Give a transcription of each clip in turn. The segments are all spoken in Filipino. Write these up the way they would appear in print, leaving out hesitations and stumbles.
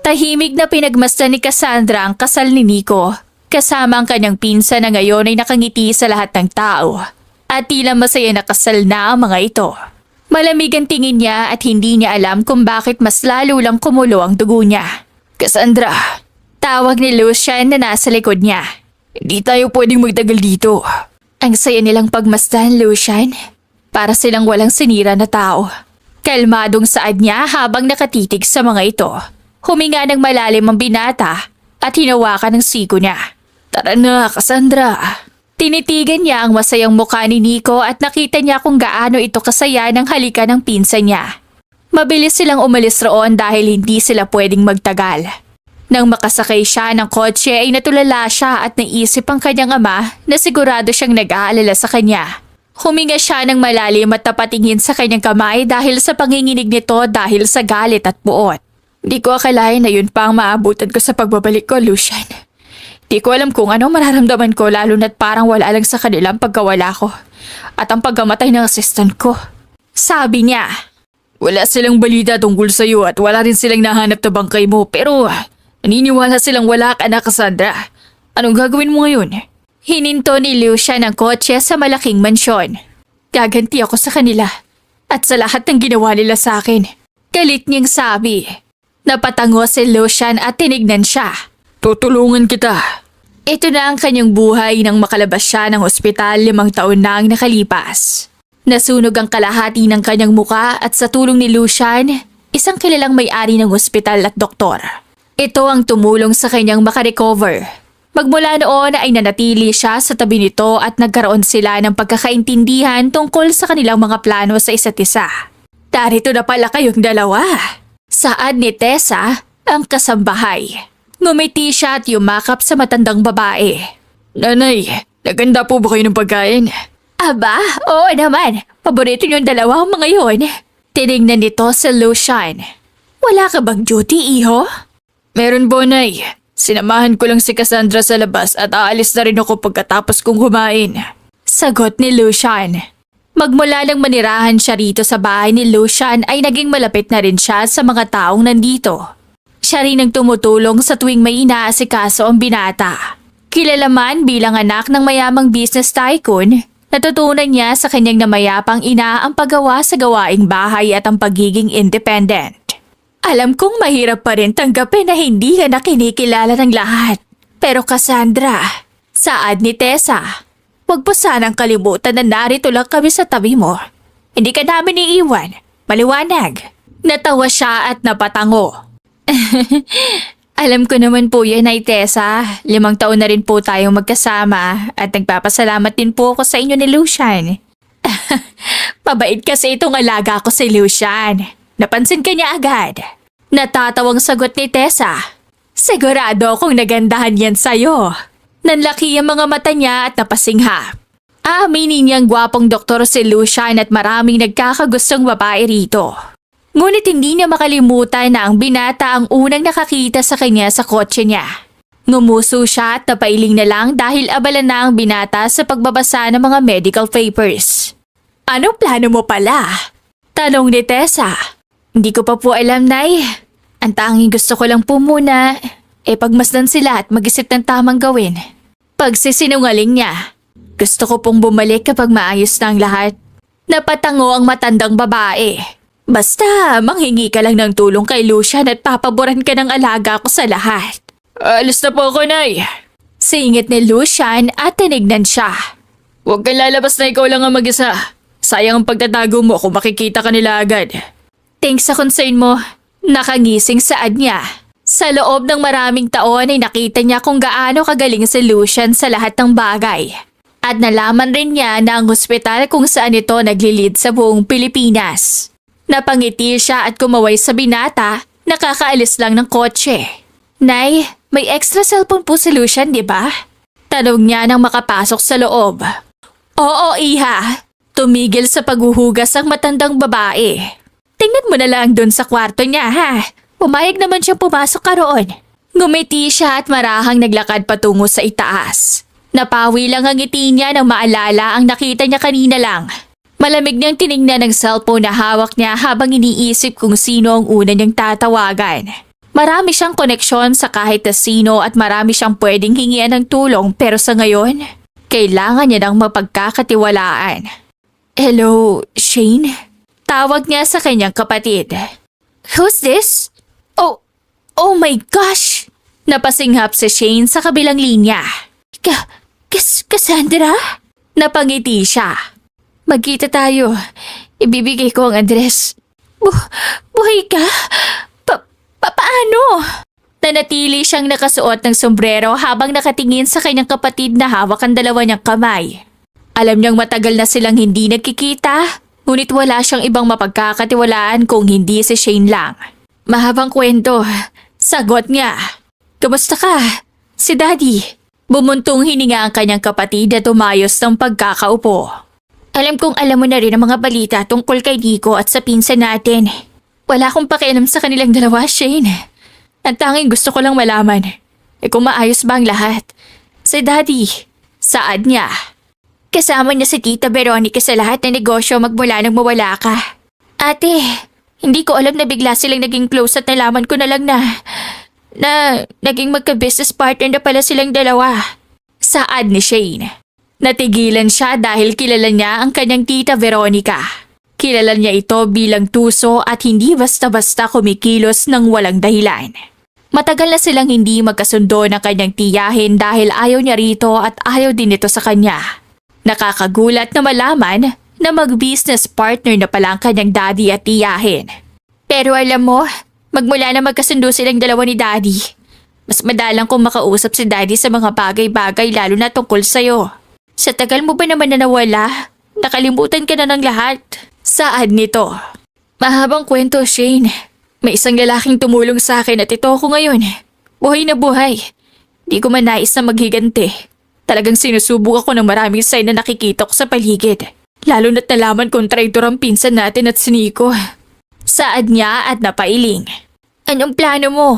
Tahimik na pinagmasdan ni Cassandra ang kasal ni Nico, kasama ang kanyang pinsan na ngayon ay nakangiti sa lahat ng tao at tila masaya na kasal na ang mga ito. Malamig ang tingin niya at hindi niya alam kung bakit mas lalo lang kumulo ang dugo niya. Cassandra, tawag ni Lucian na nasa likod niya. Hindi tayo pwedeng magtagal dito. Ang saya nilang pagmasdan, Lucian. Para silang walang sinira na tao. Kalmadong saad niya habang nakatitig sa mga ito. Huminga ng malalim ang binata at hinawakan ng siko niya. Tara na, Cassandra. Tinitigan niya ang masayang mukha ni Nico at nakita niya kung gaano ito kasaya ng halika ng pinsan niya. Mabilis silang umalis roon dahil hindi sila pwedeng magtagal. Nang makasakay siya ng kotse ay natulala siya at naisip ang kanyang ama na sigurado siyang nag-aalala sa kanya. Huminga siya ng malalim at napatingin sa kanyang kamay dahil sa panginginig nito dahil sa galit at buot. Di ko akalain na yun pa ang maabutan ko sa pagbabalik ko, Lucian. Di ko alam kung anong mararamdaman ko lalo na't parang wala lang sa kanila ang pagkawala ko at ang pagkamatay ng assistant ko. Sabi niya, wala silang balita tungkol sa'yo at wala rin silang nahanap na bangkay mo pero naniniwala silang wala ka na, Cassandra. Anong gagawin mo ngayon? Hininto ni Lucian ang kotse sa malaking mansyon. Gaganti ako sa kanila at sa lahat ng ginawa nila sa akin. Galit niyang sabi. Napatango si Lucian at tinignan siya. Tutulungan kita. Ito na ang kanyang buhay nang makalabas siya ng ospital 5 taon na ang nakalipas. Nasunog ang kalahati ng kanyang muka at sa tulong ni Lucian, isang kilalang may-ari ng ospital at doktor. Ito ang tumulong sa kanyang makarecover. Magmula noon ay nanatili siya sa tabi nito at nagkaroon sila ng pagkakaintindihan tungkol sa kanilang mga plano sa isa't isa. Darito na pala kayong dalawa. Saad ni Tessa, ang kasambahay. Ngumiti siya at yumakap sa matandang babae. Nanay, naganda po ba kayo ng pagkain? Aba, oo naman. Paborito niyong dalawa ang mga yun. Tinignan nito si Lucian. Wala ka bang duty, iho? Meron po, Nay. Sinamahan ko lang si Cassandra sa labas at aalis na rin ako pagkatapos kong kumain. Sagot ni Lucian. Magmula lang manirahan siya rito sa bahay ni Lucian ay naging malapit na rin siya sa mga taong nandito. Siya rin ang tumutulong sa tuwing may inaasikaso ang binata. Kilala man bilang anak ng mayamang business tycoon, natutunan niya sa kanyang namayapang ina ang paggawa sa gawaing bahay at ang pagiging independent. Alam kong mahirap pa rin tanggapin na hindi ka na kinikilala ng lahat. Pero Cassandra, saad ni Tessa, huwag po sanang kalimutan na narito lang kami sa tabi mo. Hindi ka namin iiwan. Maliwanag. Natawa siya at napatango. Alam ko naman po yan ay Tessa. 5 taon na rin po tayong magkasama at nagpapasalamat din po ako sa inyo ni Lucian. Mabait kasi itong alaga ko si Lucian. Napansin ka niya agad. Natatawang sagot ni Tessa. Sigurado akong nagandahan yan sa'yo. Nanlaki ang mga mata niya at napasingha. Aminin niyang gwapong doktor si Lucian at maraming nagkakagustong babae rito. Ngunit hindi niya makalimutan na ang binata ang unang nakakita sa kanya sa kotse niya. Ngumuso siya at napailing na lang dahil abala na ang binata sa pagbabasa ng mga medical papers. Anong plano mo pala? Tanong ni Tessa. Hindi ko pa po alam, Nay. Ang tanging gusto ko lang po muna, pagmasdan sila at mag-isip ng tamang gawin. Pagsisinungaling niya. Gusto ko pong bumalik kapag maayos na ang lahat. Napatango ang matandang babae. Basta, manghingi ka lang ng tulong kay Lucian at papaboran ka ng alaga ko sa lahat. Alis na po ako, Nay. Singit ni Lucian at tinignan siya. Huwag kang lalabas na ikaw lang ang mag-isa. Sayang ang pagtatago mo kung makikita ka nila agad. Thanks sa concern mo. Nakangising saad niya. Sa loob ng maraming taon ay nakita niya kung gaano kagaling si Lucian sa lahat ng bagay. At nalaman rin niya na ang hospital kung saan ito naglilid sa buong Pilipinas. Napangiti siya at kumaway sa binata, nakakaalis lang ng kotse. Nay, may extra cellphone po si Lucian, di ba? Tanong niya nang makapasok sa loob. Oo, iha. Tumigil sa paghuhugas ang matandang babae. Tingnan mo na lang dun sa kwarto niya, ha? Pumayag naman siyang pumasok ka roon. Ngumiti siya at marahang naglakad patungo sa itaas. Napawi lang ang ngiti niya nang maalala ang nakita niya kanina lang. Malamig niyang tiningnan ang cellphone na hawak niya habang iniisip kung sino ang una niyang tatawagan. Marami siyang koneksyon sa kahit na sino at marami siyang pwedeng hingian ng tulong pero sa ngayon, kailangan niya ng mapagkakatiwalaan. Hello, Shane? Tawag niya sa kanyang kapatid. Who's this? Oh my gosh! Napasinghap si Shane sa kabilang linya. Cassandra? Napangiti siya. Magkita tayo. Ibibigay ko ang address. Buhay ka? Paano? Nanatili siyang nakasuot ng sombrero habang nakatingin sa kanyang kapatid na hawak ang dalawa niyang kamay. Alam niyang matagal na silang hindi nagkikita, ngunit wala siyang ibang mapagkakatiwalaan kung hindi si Shane lang. Mahabang kwento. Sagot niya. Kamusta ka? Si Daddy. Bumuntong hininga ang kanyang kapatid at umayos ng pagkakaupo. Alam kong alam mo na rin ang mga balita tungkol kay Nico at sa pinsan natin. Wala akong pakialam sa kanilang dalawa, Shane. Ang tanging gusto ko lang malaman, kung maayos ba ang lahat. Si Daddy, saad niya. Kasama niya si Tita Veronica sa lahat ng negosyo magmula nang mawala ka. Ate, hindi ko alam na bigla silang naging close at nalaman ko na lang na naging magka-business partner na pala silang dalawa. Saad ni Shane. Natigilan siya dahil kilala niya ang kanyang Tita Veronica. Kilala niya ito bilang tuso at hindi basta-basta kumikilos ng walang dahilan. Matagal na silang hindi magkasundo ng kanyang tiyahin dahil ayaw niya rito at ayaw din ito sa kanya. Nakakagulat na malaman na mag-business partner na pala ang kanyang daddy at tiyahin. Pero alam mo, magmula na magkasundo silang dalawa ni Daddy, mas madalang kong makausap si Daddy sa mga bagay-bagay lalo na tungkol sa'yo. Sa tagal mo ba naman na nawala, nakalimutan ka na ng lahat. Saad nito. Mahabang kwento, Shane. May isang lalaking tumulong sa akin at ito ako ngayon. Buhay na buhay. Di ko man nais na maghiganti. Talagang sinusubok ako ng maraming sign na nakikita ko sa paligid. Lalo na't nalaman kong traitor ang pinsan natin at si Nico. Saad niya at napailing. Anong plano mo?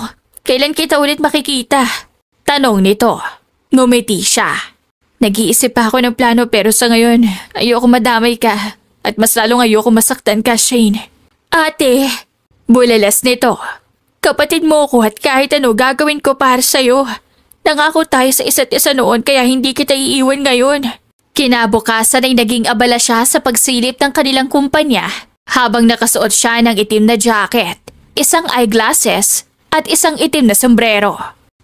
Kailan kita ulit makikita? Tanong nito. Ngumiti siya. Nag-iisip pa ako ng plano pero sa ngayon, ayoko madamay ka. At mas lalong ayoko masaktan ka, Shane. Ate, bulalas nito. Kapatid mo ko at kahit ano gagawin ko para sa'yo. Nangako tayo sa isa't isa noon kaya hindi kita iiwan ngayon. Kinabukasan ay naging abala siya sa pagsilip ng kanilang kumpanya habang nakasuot siya ng itim na jacket, isang eyeglasses at isang itim na sombrero.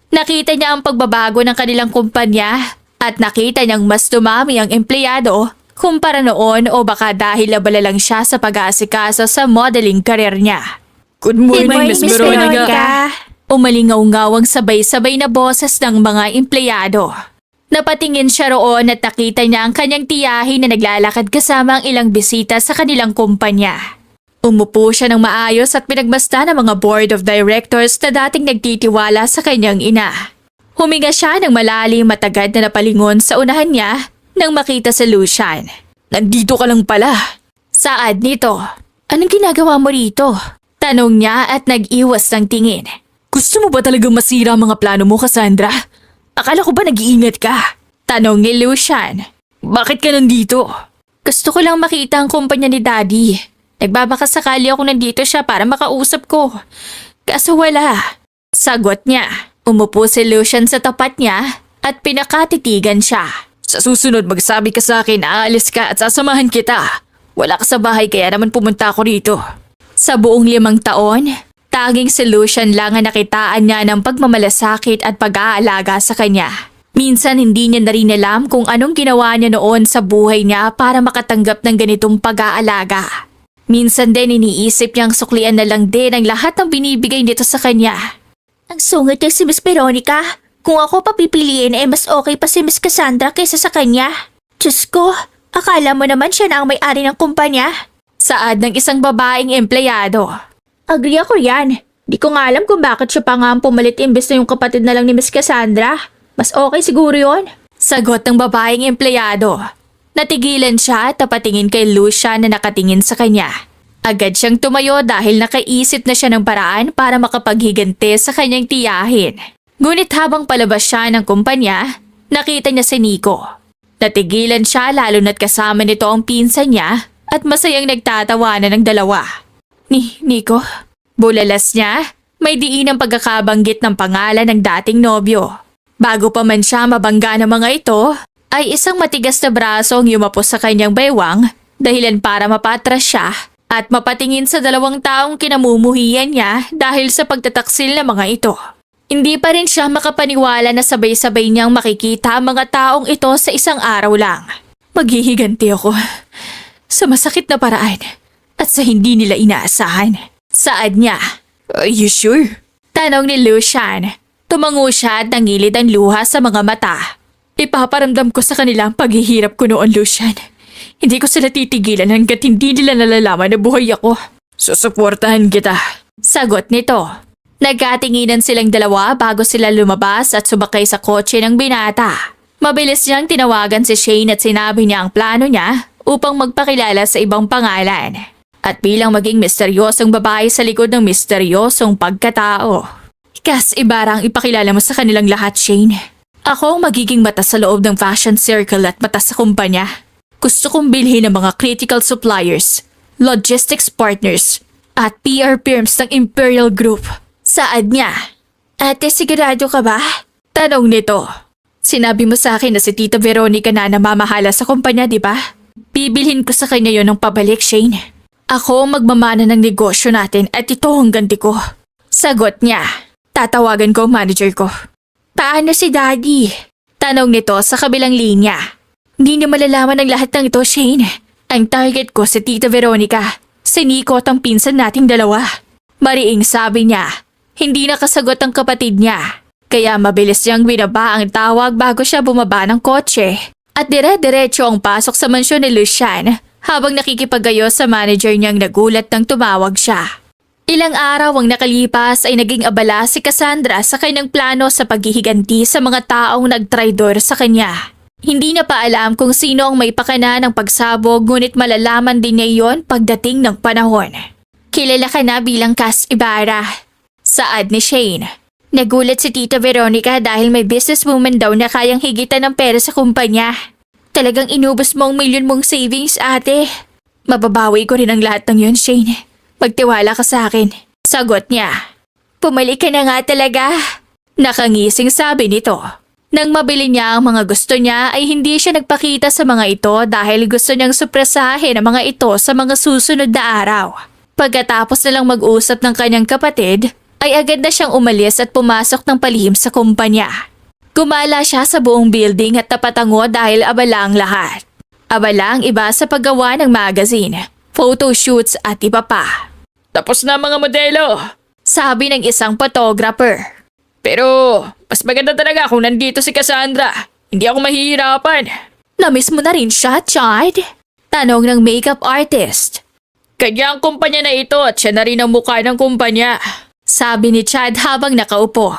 Nakita niya ang pagbabago ng kanilang kumpanya at nakita niyang mas dumami ang empleyado kumpara noon o baka dahil abala lang siya sa pag-aasikaso sa modeling career niya. Good morning, Miss Miss Veronica. Veronica. Umalingaw-ngaw ang sabay-sabay na boses ng mga empleyado. Napatingin siya roon at nakita niya ang kanyang tiyahin na naglalakad kasama ang ilang bisita sa kanilang kumpanya. Umupo siya ng maayos at pinagmasta ng mga board of directors na dating nagtitiwala sa kanyang ina. Huminga siya ng malalim matagad na napalingon sa unahan niya nang makita si Lucian. Nandito ka lang pala. Saad nito. Anong ginagawa mo rito? Tanong niya at nag-iwas ng tingin. Gusto mo ba talagang masira ang mga plano mo, Cassandra? Akala ko ba nag-iingat ka? Tanong ni Lucian. Bakit ka nandito? Gusto ko lang makita ang kumpanya ni Daddy. Nagbabakasakali ako nandito siya para makausap ko. Kaso wala. Sagot niya. Umupo si Lucian sa tapat niya at pinakatitigan siya. Sa susunod magsabi ka sa akin na aalis ka at sasamahan kita. Wala ka sa bahay kaya naman pumunta ako rito. Sa buong 5 taon, tanging si Lucian lang ang nakitaan niya ng pagmamalasakit at pag-aalaga sa kanya. Minsan hindi niya na rin alam kung anong ginawa niya noon sa buhay niya para makatanggap ng ganitong pag-aalaga. Minsan din iniisip niyang suklian na lang din ang lahat ng binibigay nito sa kanya. Ang sungit niya si Miss Veronica. Kung ako papipiliin mas okay pa si Miss Cassandra kaysa sa kanya. Diyos ko, akala mo naman siya na ang may-ari ng kumpanya. Saad ng isang babaeng empleyado. Agree ako yan. Di ko nga alam kung bakit siya pa nga ang pumalit imbes na yung kapatid na lang ni Miss Cassandra. Mas okay siguro yon. Sagot ng babaeng empleyado. Natigilan siya at tapatingin kay Lucia na nakatingin sa kanya. Agad siyang tumayo dahil nakaisip na siya ng paraan para makapaghiganti sa kanyang tiyahin. Ngunit habang palabas siya ng kumpanya, nakita niya si Nico. Natigilan siya lalo na't kasama nito ang pinsan niya at masayang nagtatawanan ng dalawa. Nico? Bulalas niya May diin ang pagkakabanggit ng pangalan ng dating nobyo. Bago pa man siya mabangga ng mga ito, ay isang matigas na braso ang yumapos sa kanyang baywang dahilan para mapatras siya at mapatingin sa dalawang taong kinamumuhian niya dahil sa pagtataksil ng mga ito. Hindi pa rin siya makapaniwala na sabay-sabay niyang makikita ang mga taong ito sa isang araw lang. Maghihiganti ako sa masakit na paraan at sa hindi nila inaasahan. Saad niya. Are you sure? Tanong ni Lucian. Tumango siya at nangilid ang luha sa mga mata. Ipaparamdam ko sa kanila ang paghihirap ko noon, Lucian. Hindi ko sila titigilan hanggat hindi nila nalalaman na buhay ako. Susuportahan kita. Sagot nito. Nagkatinginan silang dalawa bago sila lumabas at sumakay sa kotse ng binata. Mabilis niyang tinawagan si Shane at sinabi niya ang plano niya upang magpakilala sa ibang pangalan. At bilang maging misteryosong babae sa likod ng misteryosong pagkatao. Kas ibarang ipakilala mo sa kanilang lahat, Shane. Ako ang magiging mata sa loob ng fashion circle at mata sa kumpanya. Gusto kong bilhin ng mga critical suppliers, logistics partners, at PR firms ng Imperial Group. Saad niya. Ate, sigurado ka ba? Tanong nito. Sinabi mo sa akin na si Tita Veronica na namamahala sa kumpanya, di ba? Bibilhin ko sa kanya yon ng pabalik, Shane. Ako ang magmamana ng negosyo natin at ito ang ganti ko. Sagot niya. Tatawagan ko ang manager ko. Paano si Daddy? Tanong nito sa kabilang linya. Hindi niyo malalaman ang lahat ng ito, Shane. Ang target ko si Tita Veronica. Si Nico at ang pinsan nating dalawa. Mariing sabi niya. Hindi nakasagot ang kapatid niya. Kaya mabilis niyang binaba ang tawag bago siya bumaba ng kotse. At dire-diretso ang pasok sa mansyon ni Lucian habang nakikipagayos sa manager niyang nagulat nang tumawag siya. Ilang araw ang nakalipas ay naging abala si Cassandra sa kanyang plano sa paghihiganti sa mga taong nagtraidor sa kanya. Hindi na pa alam kung sino ang may pakana ng pagsabog ngunit malalaman din niya iyon pagdating ng panahon. Kilala ka na bilang Cass Ibarra. Saad ni Shane. Nagulat si Tita Veronica dahil may businesswoman daw na kayang higitan ng pera sa kumpanya. Talagang inubos mo ang milyon mong savings, ate. Mababawi ko rin ang lahat ng yun, Shane. Magtiwala ka sa akin. Sagot niya. Pumalik ka na nga talaga. Nakangising sabi nito. Nang mabili niya ang mga gusto niya ay hindi siya nagpakita sa mga ito dahil gusto niyang supresahin ang mga ito sa mga susunod na araw. Pagkatapos nilang mag-usap ng kanyang kapatid, ay agad na siyang umalis at pumasok ng palihim sa kumpanya. Gumala siya sa buong building at tapatango dahil abala ang lahat. Abala ang iba sa paggawa ng magazine, photoshoots at iba pa. Tapos na mga modelo. Sabi ng isang photographer. Pero mas maganda talaga kung nandito si Cassandra. Hindi ako mahihirapan. Namiss mo na rin siya, Chad? Tanong ng makeup artist. Kanya ang kumpanya na ito at siya na rin ang mukha ng kumpanya. Sabi ni Chad habang nakaupo.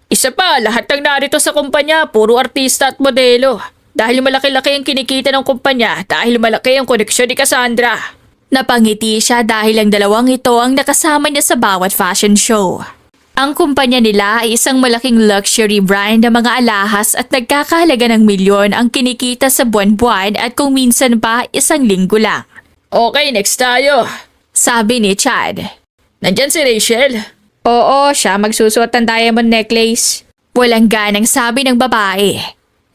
Isa pa, lahat ng narito sa kumpanya, puro artista at modelo. Dahil malaki-laki ang kinikita ng kumpanya, dahil malaki ang koneksyon ni Cassandra. Napangiti siya dahil ang dalawang ito ang nakasama niya sa bawat fashion show. Ang kumpanya nila ay isang malaking luxury brand ng mga alahas at nagkakahalaga ng milyon ang kinikita sa buwan-buwan at kung minsan pa isang linggo lang. Okay, next tayo. Sabi ni Chad. Nandyan si Rachel. Oo, siya magsusuot ng diamond necklace. Walang ganang sabi ng babae.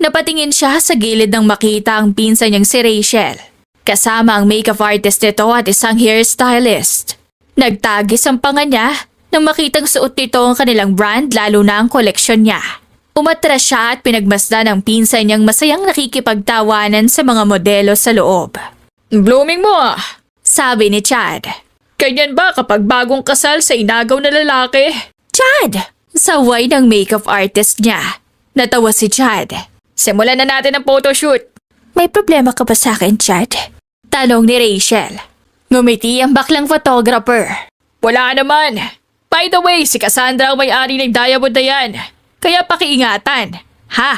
Napatingin siya sa gilid nang makita ang pinsan niyang si Rachel. Kasama ang makeup artist nito at isang hairstylist. Nagtagis ang panga niya nang makitang suot nito ang kanilang brand lalo na ang koleksyon niya. Umatras siya at pinagmasdan ng pinsan niyang masayang nakikipagtawanan sa mga modelo sa loob. Blooming mo ah. Sabi ni Chad. Ganyan ba kapag bagong kasal sa inagaw na lalaki? Chad! Saway ng makeup artist niya. Natawa si Chad. Simulan na natin ang photoshoot. May problema ka ba sa akin, Chad? Tanong ni Rachel. Ngumiti ang baklang photographer. Wala naman. By the way, si Cassandra ang may-ari ng diamond na yan. Kaya pakiingatan. Ha?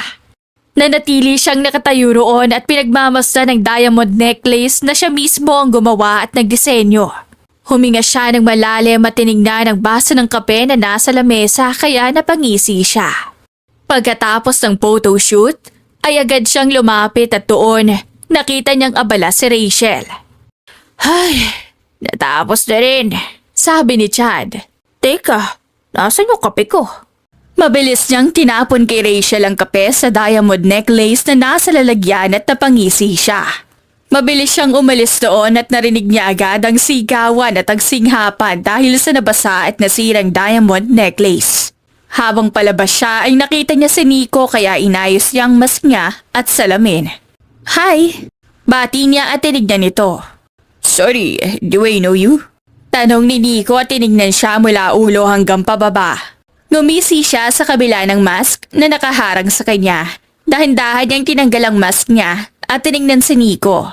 Nanatili siyang nakatayo roon at pinagmamasdan ng diamond necklace na siya mismo ang gumawa at nagdisenyo. Huminga siya ng malalim at tinignan ang baso ng kape na nasa lamesa kaya napangisi siya. Pagkatapos ng photoshoot, ay agad siyang lumapit at doon nakita niyang abala si Rachel. Ay, natapos na rin, sabi ni Chad. Teka, Nasaan yung kape ko? Mabilis niyang tinapon kay Rachel ang kape sa diamond necklace na nasa lalagyan at napangisi siya. Mabilis siyang umalis doon at narinig niya agad ang sigawan at ang singhapan dahil sa nabasa at nasirang diamond necklace. Habang palabas siya ay nakita niya si Nico kaya inayos niyang mask niya at salamin. Hi! Bati niya at tinignan nito. Sorry, do I know you? Tanong ni Nico at tinignan siya mula ulo hanggang pababa. Ngumisi siya sa kabila ng mask na nakaharang sa kanya. Dahan-dahan niyang tinanggal ang mask niya at tinignan si Nico.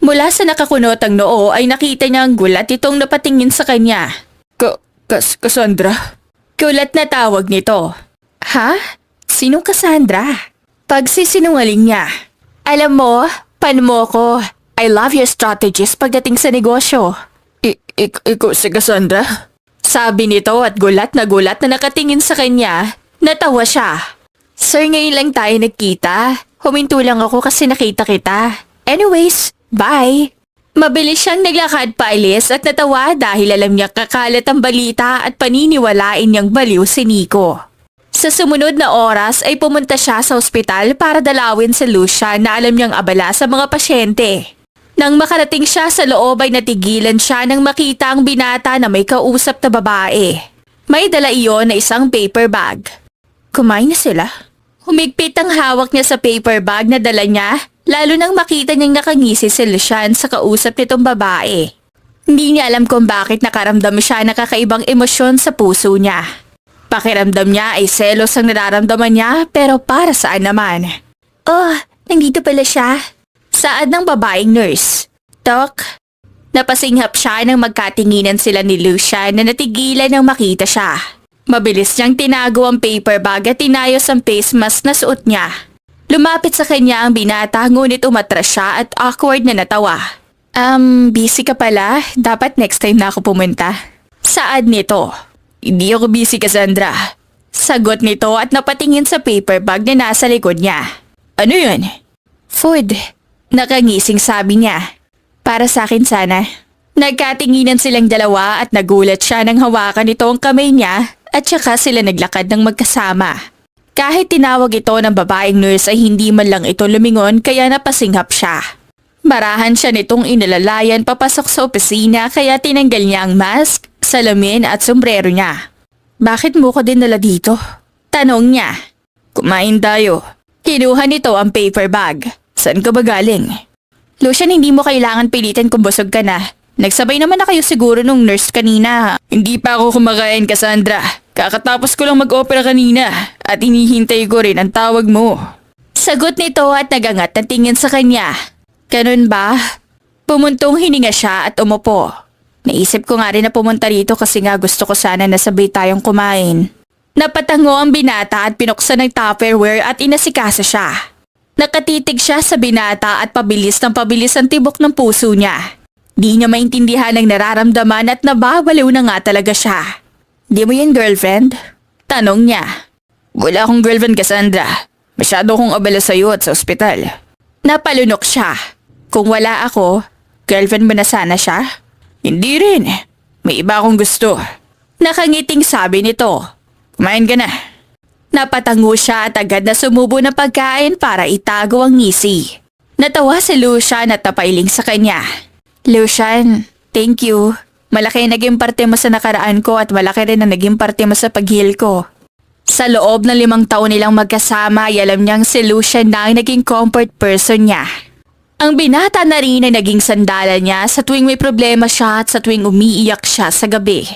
Mula sa nakakunot ang noo ay nakita niya ang gulat itong napatingin sa kanya. Cassandra? Gulat na tawag nito. Ha? Sinong Cassandra? Pagsisinungaling niya. Alam mo, pan mo ko. I love your strategies pagdating sa negosyo. Ikaw si Cassandra? Sabi nito at gulat na nakatingin sa kanya. Natawa siya. Sir, ngayon lang tayo nagkita. Huminto lang ako kasi nakita kita. Anyways, bye. Mabilis siyang naglakad paalis at natawa dahil alam niya kakalat ang balita at paniniwalain niyang baliw si Nico. Sa sumunod na oras ay pumunta siya sa ospital para dalawin si Lucia na alam niyang abala sa mga pasyente. Nang makarating siya sa loob ay natigilan siya nang makita ang binata na may kausap na babae. May dala iyon na isang paper bag. Kumain na sila. Humigpit ang hawak niya sa paper bag na dala niya, lalo nang makita niyang nakangisi si Lucian sa kausap nitong babae. Hindi niya alam kung bakit nakaramdam siya ng kakaibang emosyon sa puso niya. Pakiramdam niya ay selos ang nararamdaman niya pero para saan naman? Oh, nandito pala siya. Saad ng babaeng nurse. Doc, napasinghap siya nang magkatinginan sila ni Lucia na natigilan nang makita siya. Mabilis niyang tinago ang paper bag at tinayos ang face mask na suot niya. Lumapit sa kanya ang binata ngunit umatras siya at awkward na natawa. Busy ka pala. Dapat next time na ako pumunta. Saad nito. Hindi ako busy, Cassandra. Sagot nito at napatingin sa paper bag na nasa likod niya. Ano yun? Food. Nakangising sabi niya. Para sa akin sana. Nagkatinginan silang dalawa at nagulat siya nang hawakan ito ang kamay niya at saka sila naglakad ng magkasama. Kahit tinawag ito ng babaeng nurse ay hindi man lang ito lumingon kaya napasinghap siya. Marahan siya nitong inalalayan papasok sa opisina kaya tinanggal niya ang mask, salamin at sombrero niya. Bakit mo ko dinala dito? Tanong niya. Kumain tayo. Kinuha nito ang paper bag. Saan ka ba galing? Lucian, hindi mo kailangan pilitin kung busog ka na. Nagsabay naman na kayo siguro nung nurse kanina. Hindi pa ako kumakain, Cassandra. Kakatapos ko lang mag-opera kanina at hinihintay ko rin ang tawag mo. Sagot nito at nagangat na tingin sa kanya. Ganun ba? Pumuntong hininga siya at umupo. Naisip ko nga rin na pumunta rito kasi nga gusto ko sana nasabay tayong kumain. Napatango ang binata at pinuksan ng Tupperware at inasikasa siya. Nakatitig siya sa binata at pabilis ang tibok ng puso niya. Di niya maintindihan ang nararamdaman at nababaliw na nga talaga siya. Di mo yung girlfriend? Tanong niya. Wala akong girlfriend, Cassandra. Masyado akong abala sa'yo at sa ospital. Napalunok siya. Kung wala ako, girlfriend mo na sana siya? Hindi rin. May iba akong gusto. Nakangiting sabi nito. Kumain ka na. Napatango siya at agad na sumubo ng pagkain para itago ang ngisi. Natawa si Lucian at napailing sa kanya. Lucian, thank you. Malaki ang naging parte mo sa nakaraan ko at malaki rin ang naging parte mo sa paghil ko. Sa loob ng 5 taon nilang magkasama ay alam niyang si Lucian na ang naging comfort person niya. Ang binata na rin ang naging sandala niya sa tuwing may problema siya at sa tuwing umiiyak siya sa gabi.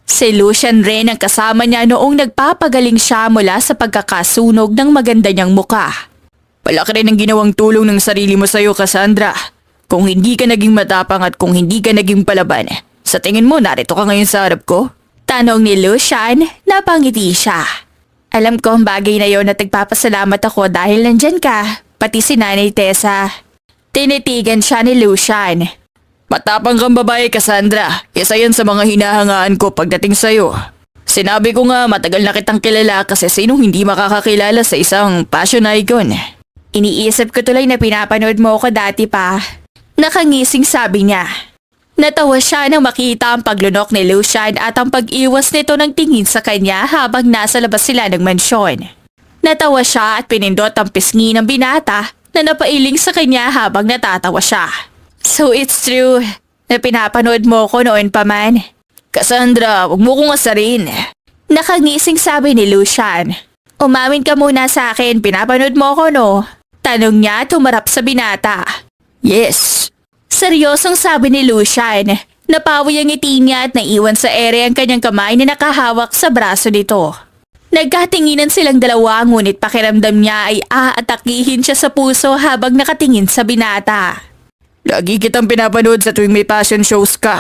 Si Lucian rin ang kasama niya noong nagpapagaling siya mula sa pagkakasunog ng maganda niyang muka. Malaki rin ang ginawang tulong ng sarili mo sa'yo, Cassandra. Kung hindi ka naging matapang at kung hindi ka naging palaban, sa tingin mo narito ka ngayon sa harap ko? Tanong ni Lucian, napangiti siya. Alam ko ang bagay na yon at nagpapasalamat ako dahil nandyan ka, pati si Nanay Tessa. Tinitigan siya ni Lucian. Matapang kang babae, Cassandra. Isa yan sa mga hinahangaan ko pagdating sa'yo. Sinabi ko nga matagal na kitang kilala kasi sinong hindi makakakilala sa isang fashion icon. Iniisip ko tuloy na pinapanood mo ako dati pa. Nakangising sabi niya. Natawa siya nang makita ang paglunok ni Lucian at ang pag-iwas nito ng tingin sa kanya habang nasa labas sila ng mansyon. Natawa siya at pinindot ang pisngi ng binata na napailing sa kanya habang natatawa siya. So it's true na pinapanood mo ko noon pa man. Cassandra, huwag mo kong asarin. Nakangising sabi ni Lucian. Umamin ka muna sa akin, pinapanood mo ko no? Tanong niya at humarap sa binata. Yes. Seryosong sabi ni Lucian. Napawi ang ngiti niya at naiwan sa ere ang kanyang kamay na nakahawak sa braso nito. Nagkatinginan silang dalawa ngunit pakiramdam niya ay aatakihin siya sa puso habang nakatingin sa binata. Lagi kitang pinapanood sa tuwing may fashion shows ka.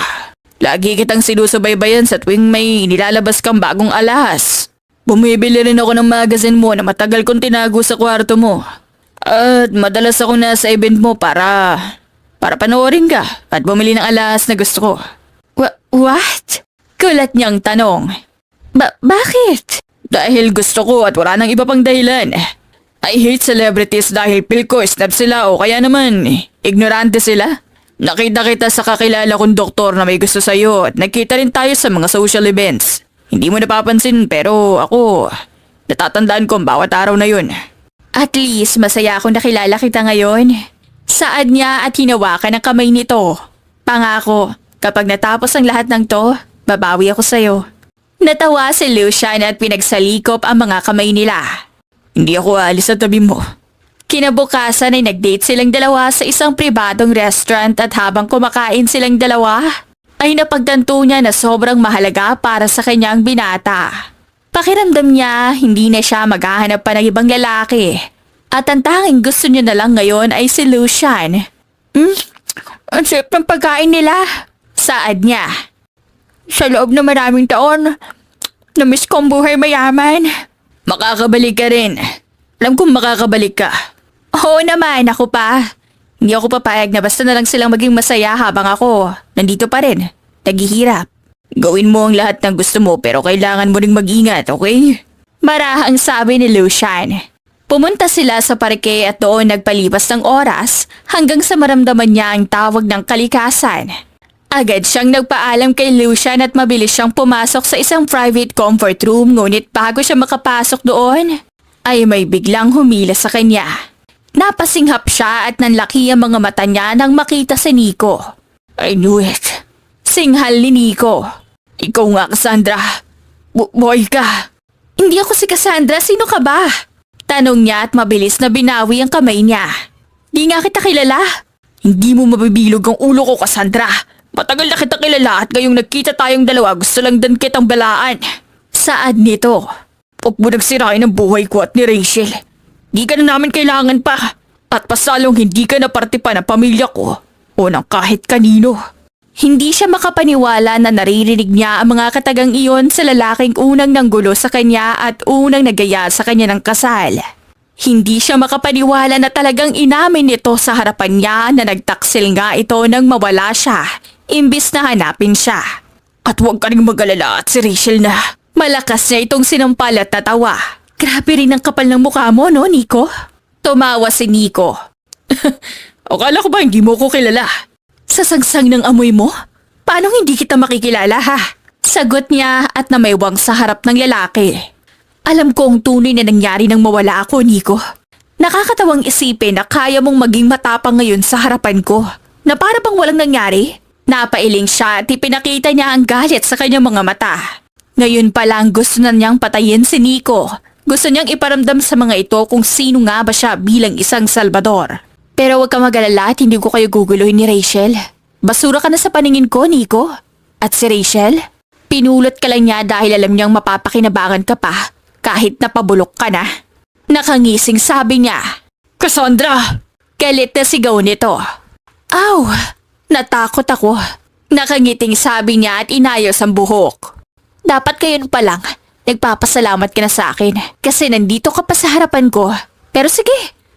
Lagi kitang sinusubaybayan sa tuwing may nilalabas kang bagong alahas. Bumibili rin ako ng magazine mo na matagal kong tinago sa kwarto mo. At madalas ako nasa event mo para panoorin ka at bumili ng alahas na gusto ko. What? Kulat niyang tanong. Bakit? Dahil gusto ko at wala nang iba pang dahilan. I hate celebrities dahil feel ko snap sila o kaya naman ignorante sila. Nakita kita sa kakilala kong doktor na may gusto sa'yo at nagkita rin tayo sa mga social events. Hindi mo napapansin pero ako, natatandaan ko ang bawat araw na yun. At least masaya akong nakilala kita ngayon. Saad niya at hinawakan ang kamay nito. Pangako, kapag natapos ang lahat ng to, babawi ako sa'yo. Natawa si Lucian at pinagsalikop ang mga kamay nila. Hindi ako aalis sa tabi mo. Kinabukasan ay nag-date silang dalawa sa isang pribadong restaurant at habang kumakain silang dalawa, ay napagtanto niya na sobrang mahalaga para sa kanyang binata. Pakiramdam niya hindi na siya maghahanap pa ng ibang lalaki. At ang tanging gusto niya na lang ngayon ay si Lucian. Ang sarap ng pagkain nila. Saad niya. Sa loob ng maraming taon, namiss ko ang buhay mayaman. Makakabalik ka rin. Alam kong makakabalik ka. Oo naman, ako pa. Hindi ako papayag na basta na lang silang maging masaya habang ako nandito pa rin. Naghihirap. Gawin mo ang lahat ng gusto mo pero kailangan mo ring mag-ingat, okay? Marahang sabi ni Lucian. Pumunta sila sa parke at doon nagpalipas ng oras hanggang sa maramdaman niya ang tawag ng kalikasan. Agad siyang nagpaalam kay Lucian at mabilis siyang pumasok sa isang private comfort room ngunit bago siya makapasok doon, ay may biglang humila sa kanya. Napasinghap siya at nanlaki ang mga mata niya nang makita si Nico. I knew it. Singhal ni Nico. Ikaw nga, Cassandra. Boy ka. Hindi ako si Cassandra, sino ka ba? Tanong niya at mabilis na binawi ang kamay niya. Di nga kita kilala. Hindi mo mabibilog ang ulo ko, Cassandra. Matagal na kita kilala at ngayong nagkita tayong dalawa gusto lang din kitang balaan. Saad nito. Huwag mo nagsirain ang buhay ko at ni Rachel. Di ka na namin kailangan pa. At pasalong hindi ka na parte pa ng pamilya ko o ng kahit kanino. Hindi siya makapaniwala na naririnig niya ang mga katagang iyon sa lalaking unang nanggulo sa kanya at unang nagaya sa kanya ng kasal. Hindi siya makapaniwala na talagang inamin nito sa harapan niya na nagtaksil nga ito nang mawala siya, imbis na hanapin siya. At huwag ka rin mag-alala at si Rachel na. Malakas niya itong sinampal at tatawa. Grabe rin ang kapal ng mukha mo, no, Nico? Tumawa si Nico. Akala ko ba hindi mo ko kilala? Sa sangsang ng amoy mo? Paano hindi kita makikilala, ha? Sagot niya at namaywang sa harap ng lalaki. Alam ko ang tunay na nangyari nang mawala ako, Nico. Nakakatawang isipin na kaya mong maging matapang ngayon sa harapan ko. Na para bang walang nangyari? Napailing siya at ipinakita niya ang galit sa kanyang mga mata. Ngayon pa lang gusto na niyang patayin si Nico. Gusto niyang iparamdam sa mga ito kung sino nga ba siya bilang isang Salvador. Pero huwag ka mag-alala at hindi ko kayo guguluhin ni Rachel. Basura ka na sa paningin ko, Nico. At si Rachel? Pinulot ka lang niya dahil alam niyang mapapakinabangan ka pa kahit napabulok ka na. Nakangising sabi niya. Cassandra! Galit na sigaw nito. Aw! Natakot ako. Nakangiting sabi niya at inayos ang buhok. Dapat ngayon pa lang, nagpapasalamat ka na sa akin kasi nandito ka pa sa harapan ko. Pero sige,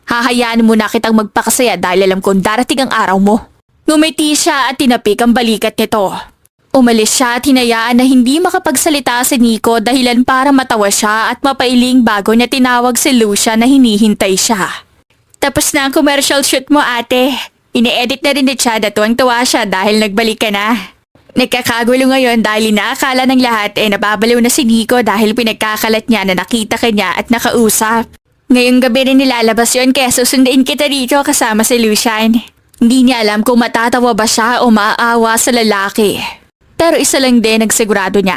hahayaan mo na kitang magpakasaya dahil alam kong darating ang araw mo. Ngumiti siya at tinapik ang balikat nito. Umalis siya at hinayaan na hindi makapagsalita si Nico dahilan para matawa siya at mapailing bago niya tinawag si Lucia na hinihintay siya. Tapos na ang commercial shoot mo, ate. Ine-edit na rin ni Chad at tuwang-tuwa siya dahil nagbalik ka na. Nagkakagulo ngayon dahil inaakala ng lahat nababaliw na si Nico dahil pinagkakalat niya na nakita ka niya at nakausap. Ngayong gabi rin nilalabas yon kaya susunduin kita dito kasama si Lucian. Hindi niya alam kung matatawa ba siya o maaawa sa lalaki. Pero isa lang din nagsigurado niya.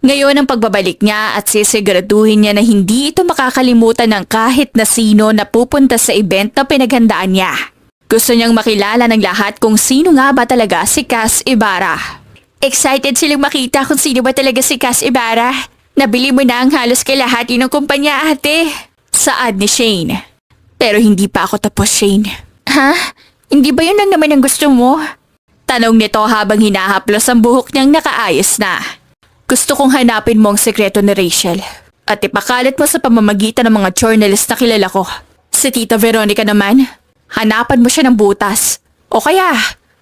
Ngayon ang pagbabalik niya at sisiguraduhin niya na hindi ito makakalimutan ng kahit na sino na pupunta sa event na pinaghandaan niya. Gusto niyang makilala ng lahat kung sino nga ba talaga si Cass Ibarra. Excited silang makita kung sino ba talaga si Cass Ibarra. Nabili mo na ang halos kalahati ng kumpanya, ate. Saad ni Shane. Pero hindi pa ako tapos, Shane. Ha? Hindi ba yun lang naman ang gusto mo? Tanong nito habang hinahaplos ang buhok niyang nakaayos na. Gusto kong hanapin mo ang sekreto ni Rachel. At ipakalat mo sa pamamagitan ng mga journalist na kilala ko. Si Tita Veronica naman, hanapan mo siya ng butas. O kaya,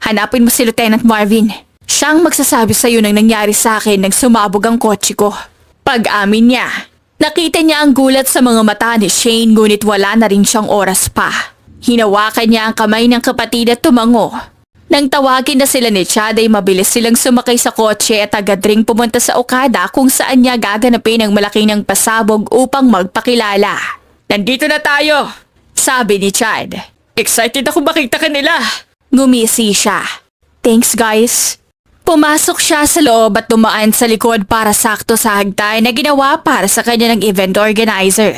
hanapin mo si Lieutenant Marvin. Siyang magsasabi sa iyo ng nangyari sa akin nang sumabog ang kotse ko. Pag-amin niya, nakita niya ang gulat sa mga mata ni Shane ngunit wala na rin siyang oras pa. Hinawakan niya ang kamay ng kapatid at tumango. Nang tawagin na sila ni Chad ay mabilis silang sumakay sa kotse at agad ring pumunta sa Okada kung saan niya gaganapin ang malaking pasabog upang magpakilala. Nandito na tayo, sabi ni Chad. Excited ako makita ka nila. Ngumisi siya. Thanks guys. Pumasok siya sa loob at dumaan sa likod para sakto sa hagdan na ginawa para sa kanya ng event organizer.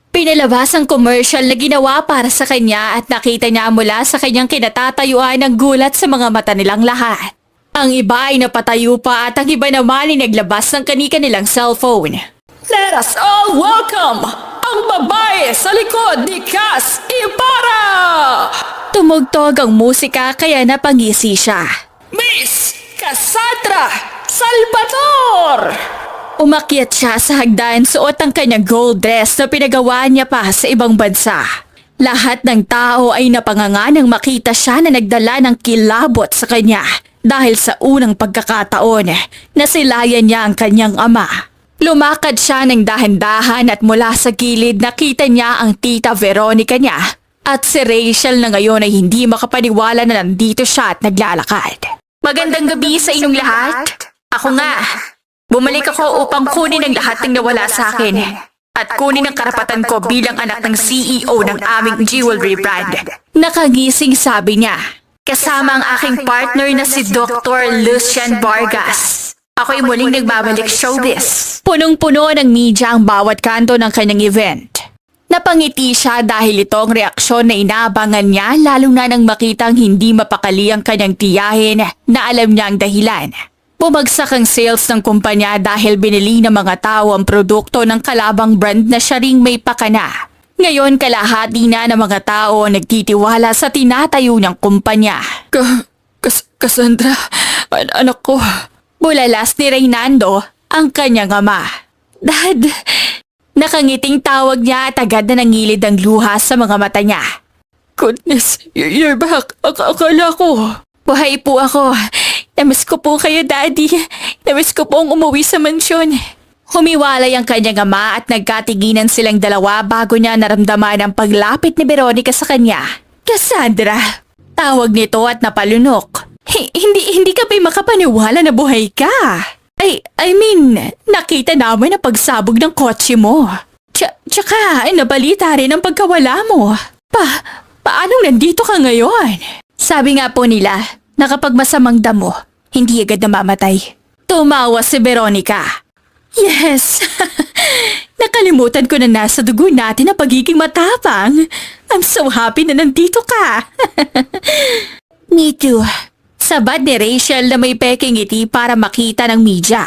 Pinalabas ang commercial na ginawa para sa kanya at nakita niya mula sa kanyang kinatatayuan ng gulat sa mga mata nilang lahat. Ang iba ay napatayo pa at ang iba naman ay naglabas ng kanika nilang cellphone. Let us all welcome ang babae sa likod ni Cass Ibarra! Tumugtog ang musika kaya napangisi siya. Miss Cassandra Salvador! Umakyat siya sa hagdan suot ang kanyang gold dress na pinagawa niya pa sa ibang bansa. Lahat ng tao ay napanganga nang makita siya na nagdala ng kilabot sa kanya dahil sa unang pagkakataon na silayan niya ang kanyang ama. Lumakad siya ng dahan-dahan at mula sa gilid nakita niya ang tita Veronica niya at si Rachel na ngayon ay hindi makapaniwala na nandito siya at naglalakad. Magandang gabi sa inyong lahat. Ako nga. Bumalik ako upang kunin ang lahat ng nawala sa akin at kunin ang karapatan ko bilang anak ng CEO ng aming jewelry brand. Nakagising sabi niya. Kasama ang aking partner na si Dr. Lucian Vargas. Ako'y muling nagbabalik showbiz. Punong-puno ng media ang bawat kanto ng kanyang event. Napangiti siya dahil ito ang reaksyon na inaabangan niya lalo na nang makitang hindi mapakali ang kanyang tiyahin na alam niya ang dahilan. Bumagsak ang sales ng kumpanya dahil binili ng mga tao ang produkto ng kalabang brand na siya ring may pakana. Ngayon kalahati na ng mga tao ang nagtitiwala sa tinatayo niyang kumpanya. Cassandra, anak ko. Bulalas ni Reynando ang kanyang ama. Dad, nakangiting tawag niya at agad na nangilid ang luha sa mga mata niya. Goodness, you're back. Akala ko. Buhay po ako. Namiss ko po kayo, Daddy. Namiss ko pong umuwi sa mansyon. Humiwalay ang kanyang ama at nagkatiginan silang dalawa bago niya naramdaman ang paglapit ni Veronica sa kanya. Cassandra! Tawag nito at napalunok. Hindi ka ba makapaniwala na buhay ka? I mean, nakita namin ang pagsabog ng kotse mo. Tsaka, nabalita rin ang pagkawala mo. Paanong nandito ka ngayon? Sabi nga po nila, na kapag masamang damo, hindi agad namamatay. Tumawa si Veronica. Yes! Nakalimutan ko na nasa dugo natin ang pagiging matapang. I'm so happy na nandito ka. Me too. Sabad ni Rachel na may peking ngiti para makita ng media.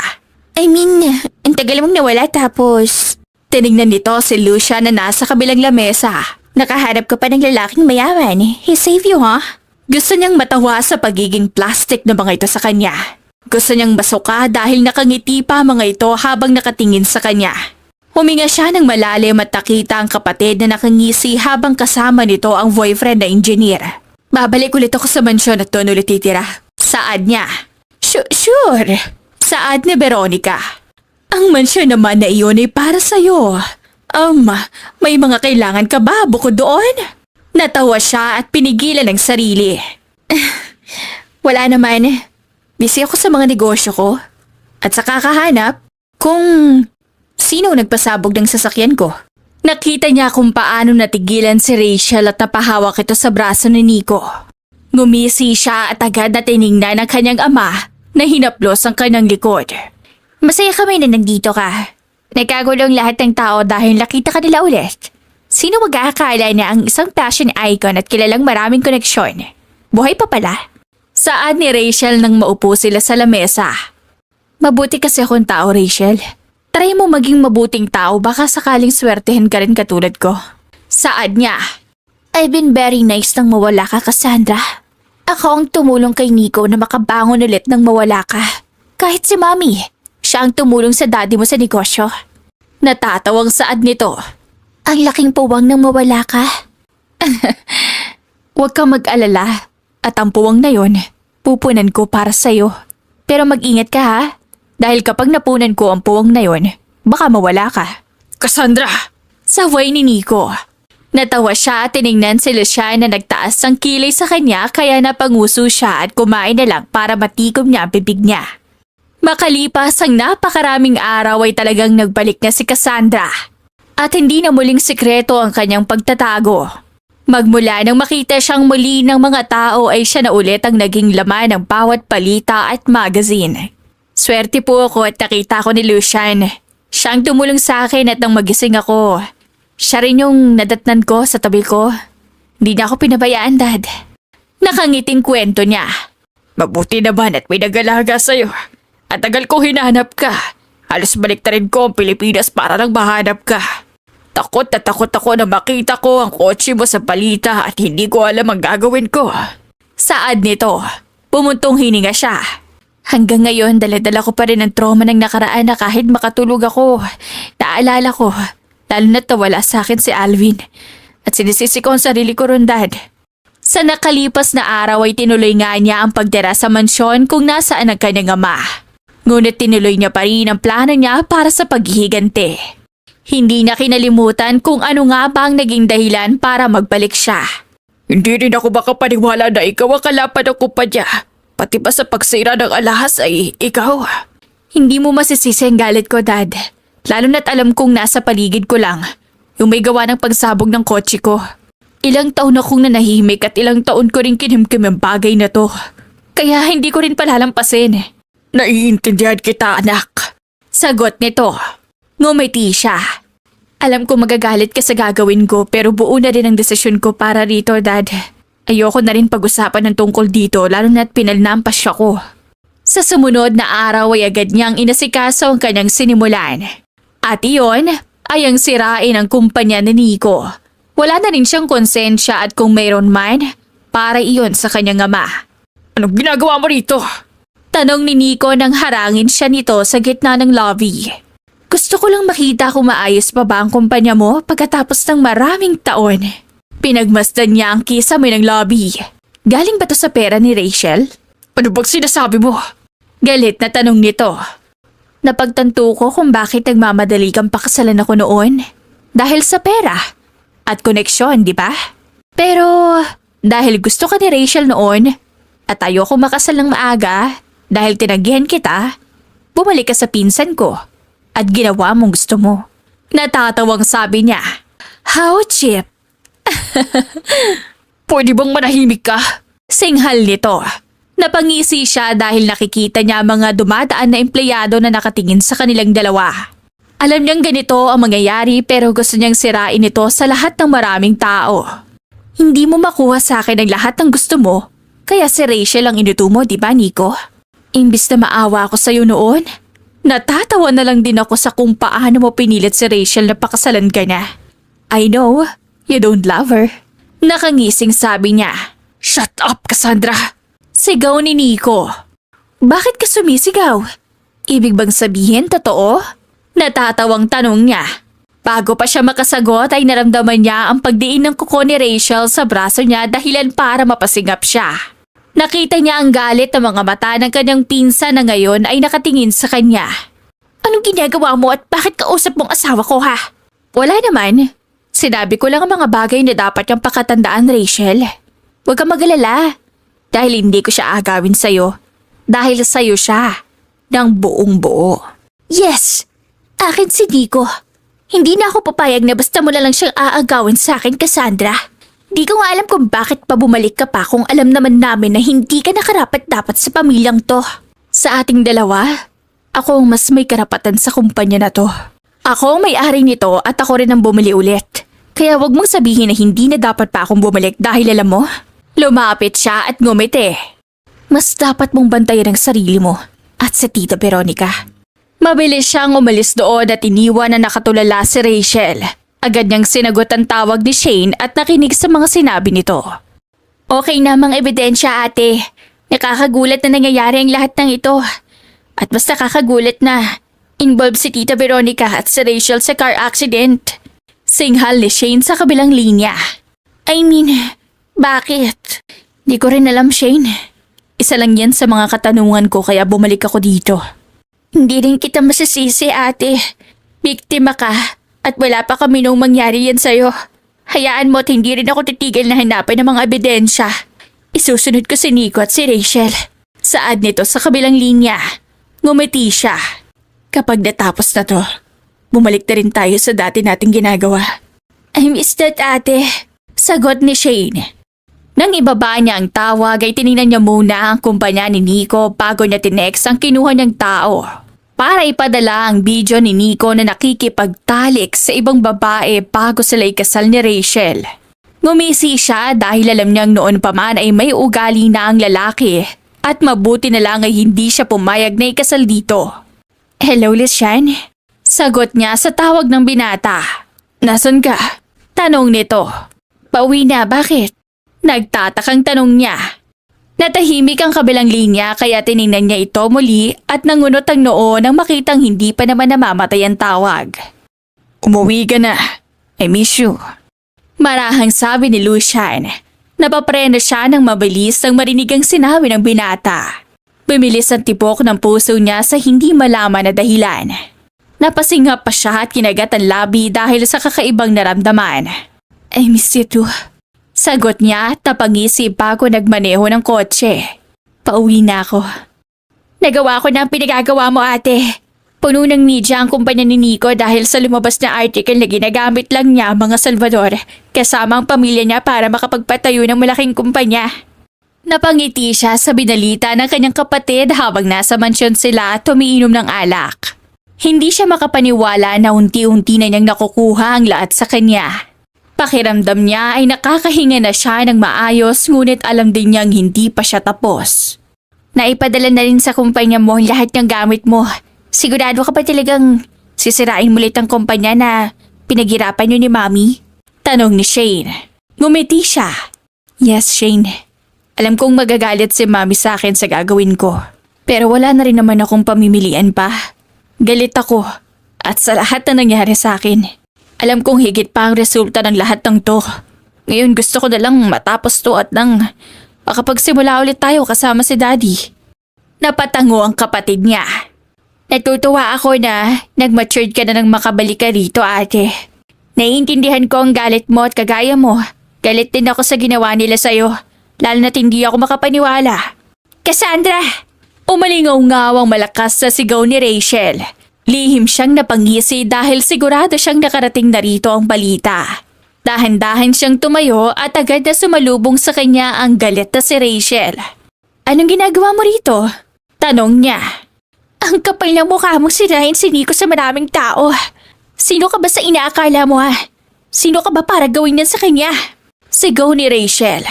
I mean, ang tagal mong nawala tapos... Tinignan nito si Lucia na nasa kabilang lamesa. Nakaharap ka pa ng lalaking mayaman. He saved you, huh? Gusto niyang matawa sa pagiging plastic na mga ito sa kanya. Gusto niyang masuka dahil nakangiti pa mga ito habang nakatingin sa kanya. Huminga siya ng malalim at nakita ang kapatid na nakangisi habang kasama nito ang boyfriend na engineer. Babalik ulit ako sa mansyon at doon ulit titira. Saad niya. Sure. Saad ni Veronica. Ang mansyon naman na iyon ay para sa'yo. May mga kailangan ka ba bukod doon? Natawa siya at pinigilan ang sarili. Wala naman. Busy ako sa mga negosyo ko. At sa kakahanap kung sino nagpasabog ng sasakyan ko. Nakita niya kung paano natigilan si Rachel at napahawak ito sa braso ni Nico. Ngumisi siya at agad na tiningnan ang kanyang ama na hinaplos ang kanyang likod. Masaya kami na nandito ka. Nagkagulong lahat ng tao dahil nakita ka nila ulit. Sino mag-aakala na ang isang fashion icon at kilalang maraming koneksyon? Buhay pa pala. Saad ni Rachel nang maupo sila sa lamesa. Mabuti kasi akong tao, Rachel. Try mo maging mabuting tao, baka sakaling swertehin ka rin katulad ko. Saad niya. I've been very nice nang mawala ka, Cassandra. Ako ang tumulong kay Nico na makabangon ulit nang mawala ka. Kahit si Mami, siya ang tumulong sa daddy mo sa negosyo. Natatawang saad nito. Ang laking puwang nang mawala ka. Huwag kang mag-alala. At ang puwang na yon, pupunan ko para sa'yo. Pero mag-ingat ka ha. Dahil kapag napunan ko ang puwang na yon, baka mawala ka. Cassandra! Saway ni Nico. Natawa siya at tiningnan si Lucian na nagtaas ang kilay sa kanya kaya napanguso siya at kumain na lang para matikom niya ang bibig niya. Makalipas ang napakaraming araw ay talagang nagbalik na si Cassandra. At hindi na muling sikreto ang kanyang pagtatago. Magmula nang makita siyang muli ng mga tao ay siya na ulit ang naging laman ng bawat balita at magazine. Swerte po ako at nakita ko ni Lucian. Siya ang tumulong sa akin at nang magising ako. Siya rin yung nadatnan ko sa tabi ko. Hindi na ako pinabayaan, Dad. Nakangiting kwento niya. Mabuti naman at may nag-alaga sa'yo. At tagal ko hinahanap ka. Halos balik na rin ko ang Pilipinas para lang mahanap ka. Takot na takot ako na makita ko ang kotse mo sa balita at hindi ko alam ang gagawin ko. Saad nito, pumuntong hininga siya. Hanggang ngayon, dala-dala ko pa rin ang trauma ng nakaraan na kahit makatulog ako. Naalala ko, lalo na't nawala sa akin si Alvin. At sinisisi ko ang sarili ko ron, Dad. Sa nakalipas na araw ay tinuloy nga niya ang pagtira sa mansyon kung nasaan ang kanyang ama. Ngunit tinuloy niya pa rin ang plano niya para sa paghihigante. Hindi na kinalimutan kung ano nga ba ang naging dahilan para magbalik siya. Hindi rin ako makapaniwala na ikaw ang kalapan ng kumpanya. Pati ba sa pagsira ng alahas ay ikaw? Hindi mo masisisi ang galit ko, Dad. Lalo na't alam kong nasa paligid ko lang. Yung may gawa ng pagsabog ng kotse ko. Ilang taon akong nanahimik at ilang taon ko rin kinimkim ang bagay na to. Kaya hindi ko rin palalampasin. Naiintindihan kita, anak. Sagot nito. Ngumiti siya. Alam ko magagalit ka sa gagawin ko pero buo na rin ang desisyon ko para rito, Dad. Ayoko na rin pag-usapan ng tungkol dito lalo na't pinalnampas siya ko. Sa sumunod na araw ay agad niyang inasikaso ang kanyang sinimulan. At iyon ay ang sirain ang kumpanya ni Nico. Wala na rin siyang konsensya at kung mayroon man, para iyon sa kanyang ama. Anong ginagawa mo rito? Tanong ni Nico nang harangin siya nito sa gitna ng lobby. Gusto ko lang makita kung maayos pa ba ang kumpanya mo pagkatapos ng maraming taon. Pinagmasdan niya ang kisame ng lobby. Galing ba to sa pera ni Rachel? Ano bang sinasabi mo? Galit na tanong nito. Napagtanto ko kung bakit nagmamadali kang pakasalan ako noon. Dahil sa pera. At koneksyon, di ba? Pero dahil gusto ka ni Rachel noon at ayoko makasal ng maaga dahil tinanggihan kita, bumalik ka sa pinsan ko at ginawa mong gusto mo. Natatawang sabi niya. How cheap. Pwede bang manahimik ka? Singhal nito. Napangisi siya dahil nakikita niya mga dumadaan na empleyado na nakatingin sa kanilang dalawa. Alam niyang ganito ang mangyayari pero gusto niyang sirain ito sa lahat ng maraming tao. Hindi mo makuha sa akin ang lahat ng gusto mo, kaya si Rachel ang inuto mo, di ba, Nico? Imbis na maawa ako sa'yo noon, natatawa na lang din ako sa kung paano mo pinilit si Rachel na pakasalan ka na. I know, you don't love her. Nakangising sabi niya. Shut up, Cassandra! Sigaw ni Nico. Bakit ka sumisigaw? Ibig bang sabihin totoo? Natatawang tanong niya. Bago pa siya makasagot ay naramdaman niya ang pagdiin ng kuko ni Rachel sa braso niya dahilan para mapasingap siya. Nakita niya ang galit ng mga mata ng kanyang pinsan na ngayon ay nakatingin sa kanya. Anong ginagawa mo at bakit kausap mong asawa ko ha? Wala naman. Sinabi ko lang ang mga bagay na dapat niyang pakatandaan, Rachel. Huwag kang mag-alala. Dahil hindi ko siya agawin sa'yo. Dahil sa'yo siya. Ng buong buo. Yes! Akin si Nico. Hindi na ako papayag na basta mo na lang siyang aagawin sa akin, Cassandra. Di ko nga alam kung bakit pa bumalik ka pa kung alam naman namin na hindi ka nakarapat-dapat sa pamilyang to. Sa ating dalawa, ako ang mas may karapatan sa kumpanya na to. Ako ang may-ari nito at ako rin ang bumili ulit. Kaya wag mong sabihin na hindi na dapat pa akong bumalik dahil alam mo, lumapit siya at ngumiti. Mas dapat mong bantayan ang sarili mo at sa Tita Veronica. Mabilis siyang umalis doon at iniwan na nakatulala si Rachel. Agad niyang sinagot ang tawag ni Shane at nakinig sa mga sinabi nito. Okay namang ebidensya, ate. Nakakagulat na nangyayari ang lahat ng ito. At mas nakakagulat na involved si Tita Veronica at si Rachel sa car accident. Singhal ni Shane sa kabilang linya. I mean, bakit? Di ko rin alam, Shane. Isa lang yan sa mga katanungan ko kaya bumalik ako dito. Hindi rin kita masisisi, ate. Biktima ka. At wala pa kami nung mangyari yan sa'yo. Hayaan mo at hindi rin ako titigil na hanapin ng mga ebidensya. Isusunod ko si Nico at si Rachel. Saad nito sa kabilang linya. Ngumiti siya. Kapag natapos na to, bumalik na rin tayo sa dati nating ginagawa. I miss that, ate. Sagot ni Shane. Nang ibaba niya ang tawag ay tinignan niya muna ang kumpanya ni Nico bago niya tinext ang kinuha niyang tao. Para ipadala ang video ni Nico na nakikipagtalik sa ibang babae bago sila ikasal ni Rachel. Ngumisi siya dahil alam niyang noon pa man ay may ugali na ang lalaki at mabuti na lang ay hindi siya pumayag na ikasal dito. Hello, Lishan? Sagot niya sa tawag ng binata. Nasaan ka? Tanong nito. Pauwi na, bakit? Nagtatakang tanong niya. Natahimik ang kabilang linya kaya tiningnan niya ito muli at nangunot ang noo nang makitang hindi pa naman namamatay ang tawag. Umuwi ka na. I miss you. Marahang sabi ni Lucian. Napapreno siya ng mabilis nang marinig ang sinabi ng binata. Bumilis ang tibok ng puso niya sa hindi malaman na dahilan. Napasinghap pa siya at kinagat ang labi dahil sa kakaibang naramdaman. I miss you too. Sagot niya at napangisip bago nagmaneho ng kotse. Pauwi na ako. Nagawa ko na ang pinagagawa mo, ate. Puno ng media ang kumpanya ni Nico dahil sa lumabas na article na ginagamit lang niya mga Salvador kasama ang pamilya niya para makapagpatayo ng malaking kumpanya. Napangiti siya sa binalita ng kanyang kapatid habang nasa mansyon sila at tumiinom ng alak. Hindi siya makapaniwala na unti-unti na niyang nakukuha ang lahat sa kanya. Pakiramdam niya ay nakakahinga na siya ng maayos ngunit alam din niyang hindi pa siya tapos. Naipadala na rin sa kumpanya mo lahat ng gamit mo. Sigurado ka ba talagang sisirain mo ulit ang kumpanya na pinaghirapan niyo ni Mami? Tanong ni Shane. Ngumiti siya. Yes, Shane. Alam kong magagalit si Mami sa akin sa gagawin ko. Pero wala na rin naman akong pamimilian pa. Galit ako at sa lahat na nangyari sa akin. Alam kong higit pa ang resulta ng lahat ng to. Ngayon gusto ko na lang matapos to at nang makapagsimula ulit tayo kasama si Daddy. Napatango ang kapatid niya. Natutuwa ako na nag-matured ka na nang makabalik ka rito, ate. Naiintindihan ko ang galit mo at kagaya mo. Galit din ako sa ginawa nila sa'yo, lalo na't hindi ako makapaniwala. Cassandra! Umalingaw-ngawang malakas sa sigaw ni Rachel. Lihim siyang napangisi dahil sigurado siyang nakarating na rito ang balita. Dahan-dahan siyang tumayo at agad na sumalubong sa kanya ang galit na si Rachel. Anong ginagawa mo rito? Tanong niya. Ang kapal ng mukha mong sirain si Nico sa maraming tao. Sino ka ba sa inaakala mo ha? Sino ka ba para gawin yan sa kanya? Sigaw ni Rachel.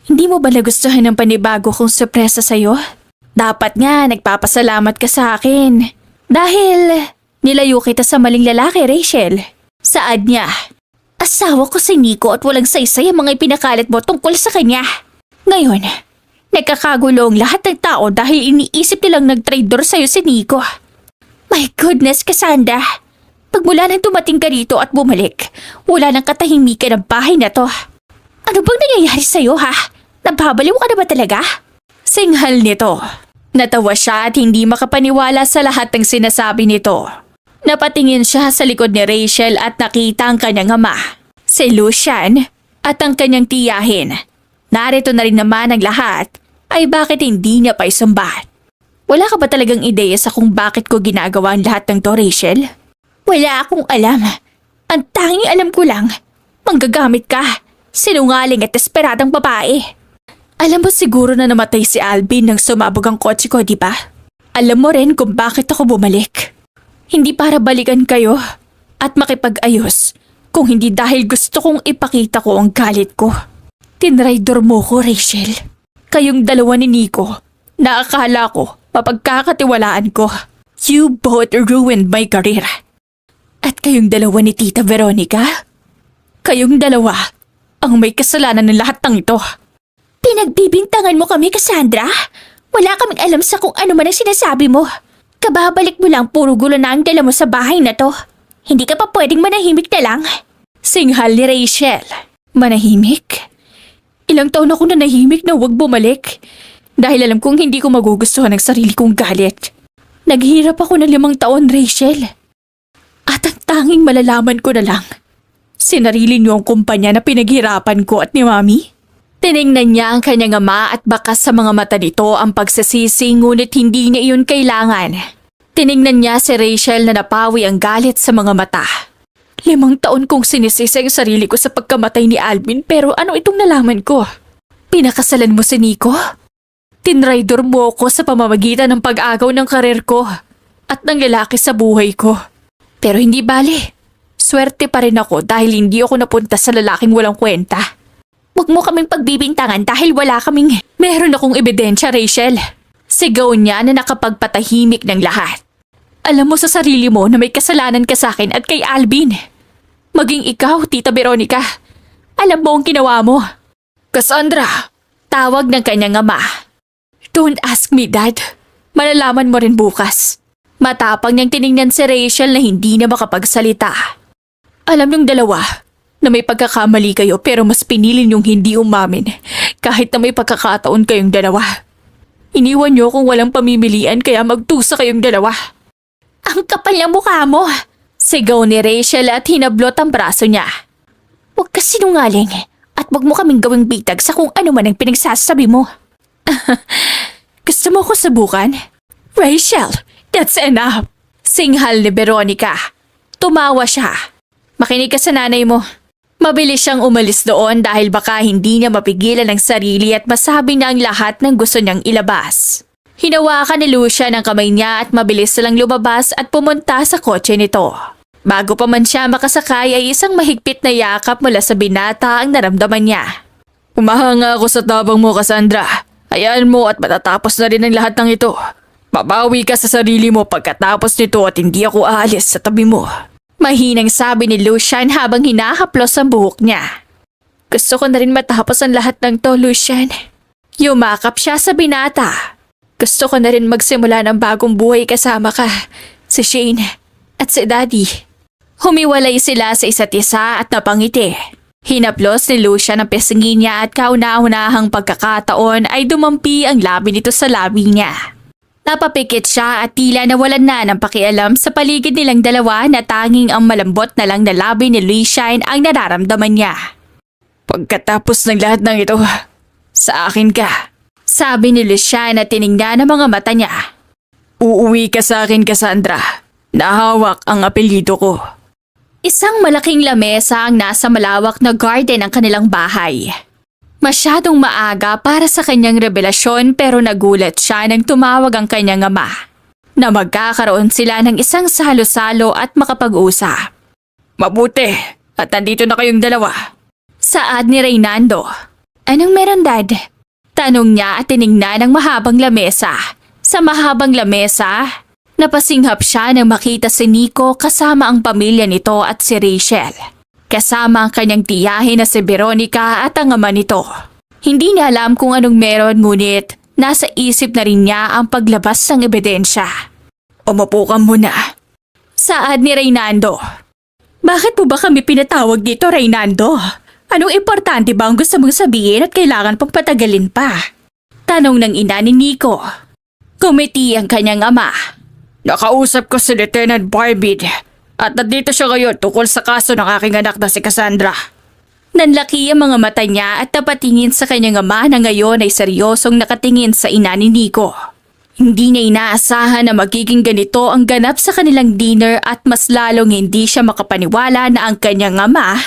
Hindi mo ba nagustuhan ng panibago kong sorpresa sa'yo? Dapat nga nagpapasalamat ka sa akin. Dahil nilayo kita sa maling lalaki, Rachel. Saad niya. Asawa ko si Nico at walang saysay ang mga ipinakalat mo tungkol sa kanya. Ngayon, nagkakagulo ang lahat ng tao dahil iniisip nilang nag-traitor sa'yo si Nico. My goodness, Cassandra. Pagmula nang dumating ka rito at bumalik, wala nang katahimikan ang bahay na to. Ano bang nangyayari sa'yo, ha? Nababaliw ka na ba talaga? Singhal nito. Natawa siya at hindi makapaniwala sa lahat ng sinasabi nito. Napatingin siya sa likod ni Rachel at nakita ang kanyang ama. si Lucian at ang kanyang tiyahin. Narito na rin naman ang lahat, ay bakit hindi niya pa isumbat? Wala ka ba talagang ideya sa kung bakit ko ginagawa ang lahat ng to, Rachel? Wala akong alam. Ang tanging alam ko lang, manggagamit ka. Sinungaling at desperadang babae. Alam mo siguro na namatay si Alvin nang sumabog ang kotse ko, di ba? Alam mo rin kung bakit ako bumalik. Hindi para balikan kayo at makipag-ayos, kung hindi dahil gusto kong ipakita ko ang galit ko. Tinraidor mo ko, Rachel. Kayong dalawa ni Nico, na akala ko mapagkakatiwalaan ko. You both ruined my career. At kayong dalawa ni Tita Veronica? Kayong dalawa ang may kasalanan ng lahat ng ito. Pinagbibintangan mo kami, Cassandra? Wala kaming alam sa kung ano man ang sinasabi mo. Kababalik mo lang, puro gulo na ang dala mo sa bahay na to. Hindi ka pa pwedeng manahimik na lang. Singhal ni Rachel. Manahimik? Ilang taon ako nanahimik na huwag bumalik. Dahil alam kong hindi ko magugustuhan ang sarili kong galit. Naghirap ako ng 5 taon, Rachel. At ang tanging malalaman ko na lang, sinarili niyo ang kumpanya na pinaghirapan ko at ni Mami. Tiningnan niya ang kanyang ama at bakas sa mga mata nito ang pagsasisi ngunit hindi niya iyon kailangan. Tiningnan niya si Rachel na napawi ang galit sa mga mata. 5 taon kong sinisisi ang sarili ko sa pagkamatay ni Alvin pero ano itong nalaman ko? Pinakasalan mo si Nico? Tinraidor mo ako sa pamamagitan ng pag-agaw ng karir ko at ng lalaki sa buhay ko. Pero hindi bale. Swerte pa rin ako dahil hindi ako napunta sa lalaking walang kwenta. Huwag mo kaming pagbibintangan dahil wala kaming... Meron akong ebidensya, Rachel. Sigaw niya na nakapagpatahimik ng lahat. Alam mo sa sarili mo na may kasalanan ka sa akin at kay Alvin. Maging ikaw, Tita Veronica. Alam mo ang ginawa mo. Cassandra! Tawag ng kanyang ama. Don't ask me, Dad. Malalaman mo rin bukas. Matapang niyang tiningnan si Rachel na hindi na makapagsalita. Alam niyong dalawa na may pagkakamali kayo pero mas pinili niyong hindi umamin kahit na may pagkakataon kayong dalawa. Iniwan niyo kung walang pamimilian kaya magtusa kayong dalawa. Ang kapal ng mukha mo! Sigaw ni Rachel at hinablot ang braso niya. Huwag ka sinungaling at huwag mo kaming gawing bitag sa kung ano man ang pinagsasabi mo. Gusto mo ko subukan? Rachel, that's enough! Singhal ni Veronica. Tumawa siya. Makinig ka sa nanay mo. Mabilis siyang umalis doon dahil baka hindi niya mapigilan ang sarili at masabi niya ang lahat ng gusto niyang ilabas. Hinawakan ni Lucia ng kamay niya at mabilis silang lumabas at pumunta sa kotse nito. Bago pa man siya makasakay ay isang mahigpit na yakap mula sa binata ang naramdaman niya. Umahanga ako sa tabang mo, Cassandra. Hayaan mo at matatapos na rin ang lahat ng ito. Babawi ka sa sarili mo pagkatapos nito at hindi ako aalis sa tabi mo. Mahinang sabi ni Lucian habang hinahaplos ang buhok niya. Gusto ko na rin matapos ang lahat ng to, Lucian. Yumakap siya sa binata. Gusto ko na rin magsimula ng bagong buhay kasama ka, si Shane at si Daddy. Humiwalay sila sa isa't isa at napangiti. Hinaplos ni Lucian ang pisngi niya at kauna-unahang pagkakataon ay dumampi ang labi nito sa labi niya. Napapikit siya at tila nawalan na ng pakialam sa paligid nilang dalawa na tanging ang malambot na lang na labi ni Lucian ang nararamdaman niya. Pagkatapos ng lahat ng ito, sa akin ka. Sabi ni Lucian na tiningnan ang mga mata niya. Uuwi ka sa akin, Cassandra. Nahawak ang apelyido ko. Isang malaking lamesa ang nasa malawak na garden ng kanilang bahay. Masyadong maaga para sa kanyang revelasyon pero nagulat siya nang tumawag ang kanyang ama na magkakaroon sila ng isang salo-salo at makapag-usap. Mabuti at nandito na kayong dalawa. Saad ni Reynaldo. Anong meron, Dad? Tanong niya at tiningnan ang mahabang lamesa. Sa mahabang lamesa, napasinghap siya nang makita si Nico kasama ang pamilya nito at si Rachel. Kasama ang kanyang tiyahin na si Veronica at ang ama nito. Hindi niya alam kung anong meron ngunit nasa isip na rin niya ang paglabas ng ebidensya. Umupo ka muna. Saad ni Reynaldo. Bakit po ba kami pinatawag dito, Reynaldo? Anong importante ba ang gusto mong sabihin at kailangan pang patagalin pa? Tanong ng ina ni Nico. Kumiti ang kanyang ama. Nakausap ko si Lieutenant Barbie at nandito siya ngayon tungkol sa kaso ng aking anak na si Cassandra. Nanlaki ang mga mata niya at napatingin sa kanyang ama na ngayon ay seryosong nakatingin sa ina ni Nico. Hindi niya inaasahan na magiging ganito ang ganap sa kanilang dinner at mas lalong hindi siya makapaniwala na ang kanyang ama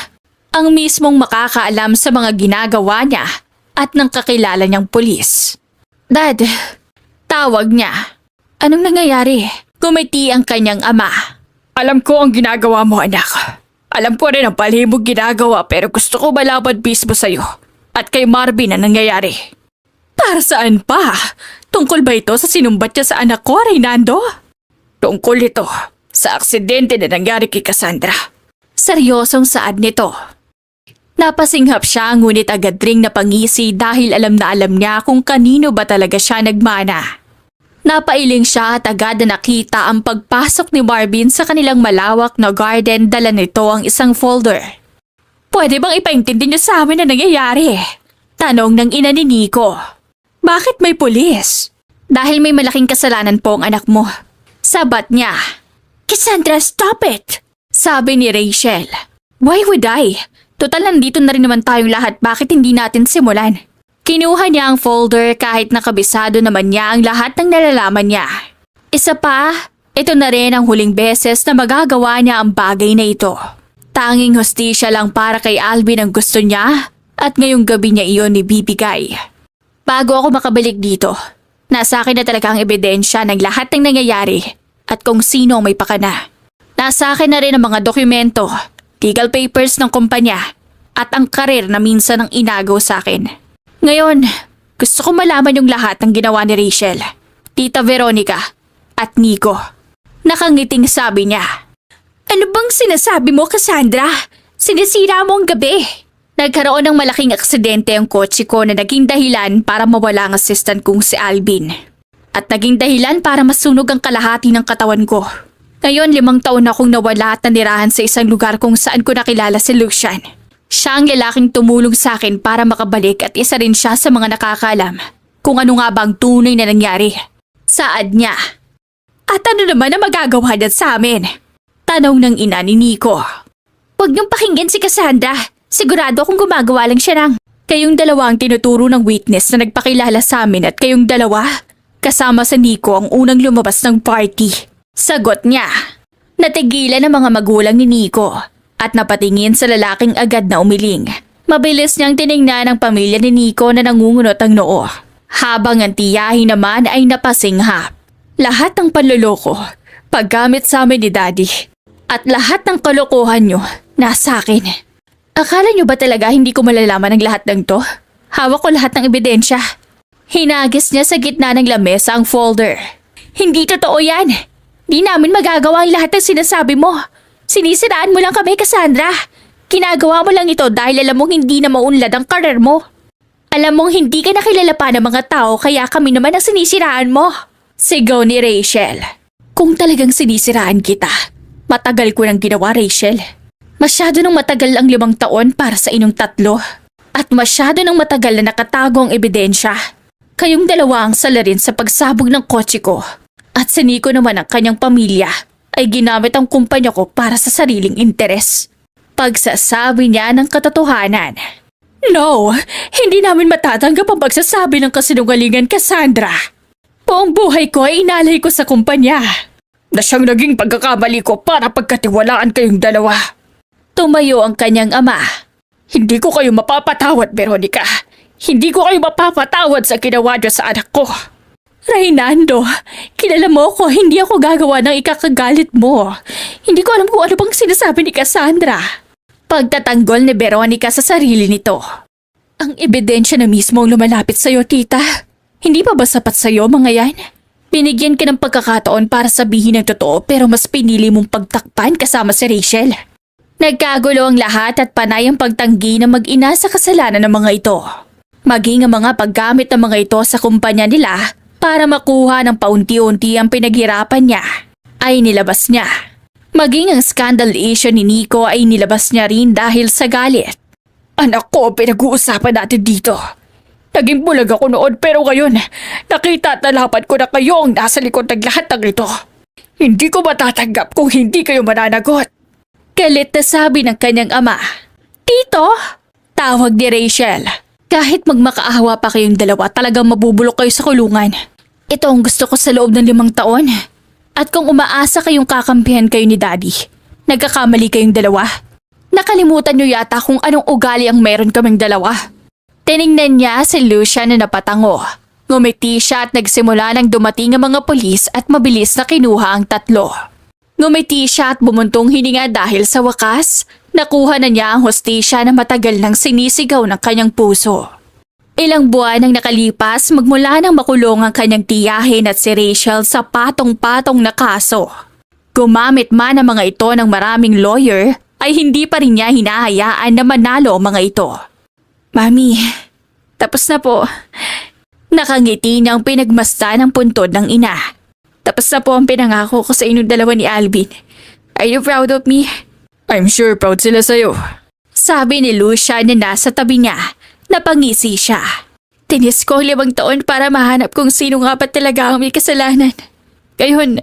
ang mismong makakaalam sa mga ginagawa niya at ng kakilala niyang pulis. Dad, tawag niya. Anong nangyayari? Gumiti ang kanyang ama. Alam ko ang ginagawa mo, anak. Alam ko rin ang palihimong ginagawa pero gusto ko malaman mismo sa'yo at kay Marvin ang nangyayari. Para saan pa? Tungkol ba ito sa sinumbat niya sa anak ko, Reynaldo? Tungkol ito sa aksidente na nangyari kay Cassandra. Seryosong saad nito. Napasinghap siya ngunit agad ring napangisi dahil alam na alam niya kung kanino ba talaga siya nagmana. Napailing siya at agad na nakita ang pagpasok ni Marvin sa kanilang malawak na garden, dala nito ang isang folder. Pwede bang ipaintindi niyo sa amin na nangyayari? Tanong ng ina ni Nico. Bakit may pulis? Dahil may malaking kasalanan po ang anak mo. Sabat niya. Cassandra, stop it! Sabi ni Rachel. Why would I? Total nandito na rin naman tayong lahat, bakit hindi natin simulan? Kinuha niya ang folder kahit nakabisado naman niya ang lahat ng nalalaman niya. Isa pa, ito na rin ang huling beses na magagawa niya ang bagay na ito. Tanging hustisya lang para kay Alvin ang gusto niya at ngayong gabi niya iyon ibibigay. Bago ako makabalik dito, nasa akin na talaga ang ebidensya ng lahat ng nangyayari at kung sino ang may pakana. Nasa akin na rin ang mga dokumento, legal papers ng kumpanya at ang karir na minsan ang inagaw sa akin. Ngayon, gusto ko malaman yung lahat ng ginawa ni Rachel, Tita Veronica at Nico. Nakangiting sabi niya. Ano bang sinasabi mo, Cassandra? Sinisira mo ang gabi. Nagkaroon ng malaking aksidente ang kotse ko na naging dahilan para mawala ang assistant kong si Alvin. At naging dahilan para masunog ang kalahati ng katawan ko. Ngayon 5 taon akong nawala at nanirahan sa isang lugar kung saan ko nakilala si Lucian. Siya ang lalaking tumulong sa akin para makabalik at isa rin siya sa mga nakakaalam kung ano nga ba ang tunay na nangyari. Saad niya. At ano naman ang magagawa niya sa amin? Tanong ng ina ni Nico. Huwag niyong pakinggan si Cassandra. Sigurado akong gumagawa lang siya ng... Kayong dalawa ang tinuturo ng witness na nagpakilala sa amin at kayong dalawa, kasama sa Nico ang unang lumabas ng party. Sagot niya. Natigilan ang mga magulang ni Nico at napatingin sa lalaking agad na umiling. Mabilis niyang tiningnan ang pamilya ni Nico na nangungunot ang noo. Habang ang tiyahin naman ay napasinghap. Lahat ng panloloko, paggamit sa amin ni Daddy, at lahat ng kalokohan niyo, nasa akin. Akala niyo ba talaga hindi ko malalaman ang lahat ng to? Hawak ko lahat ng ebidensya. Hinagis niya sa gitna ng lamesa ang folder. Hindi totoo yan. Di namin magagawa ang lahat ng sinasabi mo. Sinisiraan mo lang kami, Cassandra. Ginagawa mo lang ito dahil alam mong hindi na maunlad ang karir mo. Alam mong hindi ka nakilala pa ng mga tao kaya kami naman ang sinisiraan mo. Sigaw ni Rachel. Kung talagang sinisiraan kita, matagal ko nang ginawa, Rachel. Masyado nang matagal ang 5 taon para sa inyong tatlo. At masyado nang matagal na nakatago ang ebidensya. Kayong dalawa ang salarin sa pagsabog ng kotse ko. At si Nico naman ang kanyang pamilya ay ginamit ang kumpanya ko para sa sariling interes. Pagsasabi niya ng katotohanan. No, hindi namin matatanggap ang pagsasabi ng kasinungalingan, Cassandra. Buong buhay ko ay inalay ko sa kumpanya. Na siyang naging pagkakamali ko para pagkatiwalaan kayong dalawa. Tumayo ang kanyang ama. Hindi ko kayo mapapatawad, Veronica. Hindi ko kayo mapapatawad sa ginawa niyo sa anak ko. Reynaldo, kilala mo ko, hindi ako gagawa ng ikakagalit mo. Hindi ko alam kung ano bang sinasabi ni Cassandra. Pagtatanggol ni Veronica sa sarili nito. Ang ebidensya na mismo ang lumalapit sa'yo, tita. Hindi pa ba sapat sa'yo, mga yan? Binigyan ka ng pagkakataon para sabihin ang totoo pero mas pinili mong pagtakpan kasama si Rachel. Nagkagulo ang lahat at panay ang pagtanggi na mag-ina sa kasalanan ng mga ito. Maging ang mga paggamit ng mga ito sa kumpanya nila para makuha ng paunti-unti ang pinaghirapan niya ay nilabas niya. Maging ang scandal issue ni Nico ay nilabas niya rin dahil sa galit. Anak ko, pinag-uusapan natin dito. Naging bulag ako noon pero ngayon, nakita at nalaman ko na kayo ang nasa likod ng lahat ng ito. Hindi ko matatanggap kung hindi kayo mananagot. Galit na sabi ng kanyang ama. Tito, Tawag ni Rachel. Kahit magmakaawa pa kayong dalawa, talagang mabubulok kayo sa kulungan. Ito ang gusto ko sa loob ng 5 taon. At kung umaasa kayong kakampihan kayo ni Daddy, nagkakamali kayong dalawa. Nakalimutan niyo yata kung anong ugali ang meron kaming dalawa. Tiningnan niya si Lucian na napatango. Ngumiti siya at nagsimula nang dumating ang mga pulis at mabilis na kinuha ang 3. Ngumiti siya at bumuntong hininga dahil sa wakas, nakuha na niya ang hostisya na matagal nang sinisigaw ng kanyang puso. Ilang buwan ang nakalipas magmula nang makulong ang kanyang tiyahin at si Rachel sa patong-patong na kaso. Gumamit man ang mga ito ng maraming lawyer, ay hindi pa rin niya hinahayaan na manalo ang mga ito. Mami, tapos na po. Nakangiti niyang pinagmasta ng puntod ng ina. Tapos na po ang pinangako ko sa inyong dalawa ni Alvin. Are you proud of me? I'm sure proud sila sa'yo. Sabi ni Lucia na nasa tabi niya. Napangisi siya. Tinis ko ang 5 taon para mahanap kung sino nga ba talaga ang may kasalanan. Ngayon,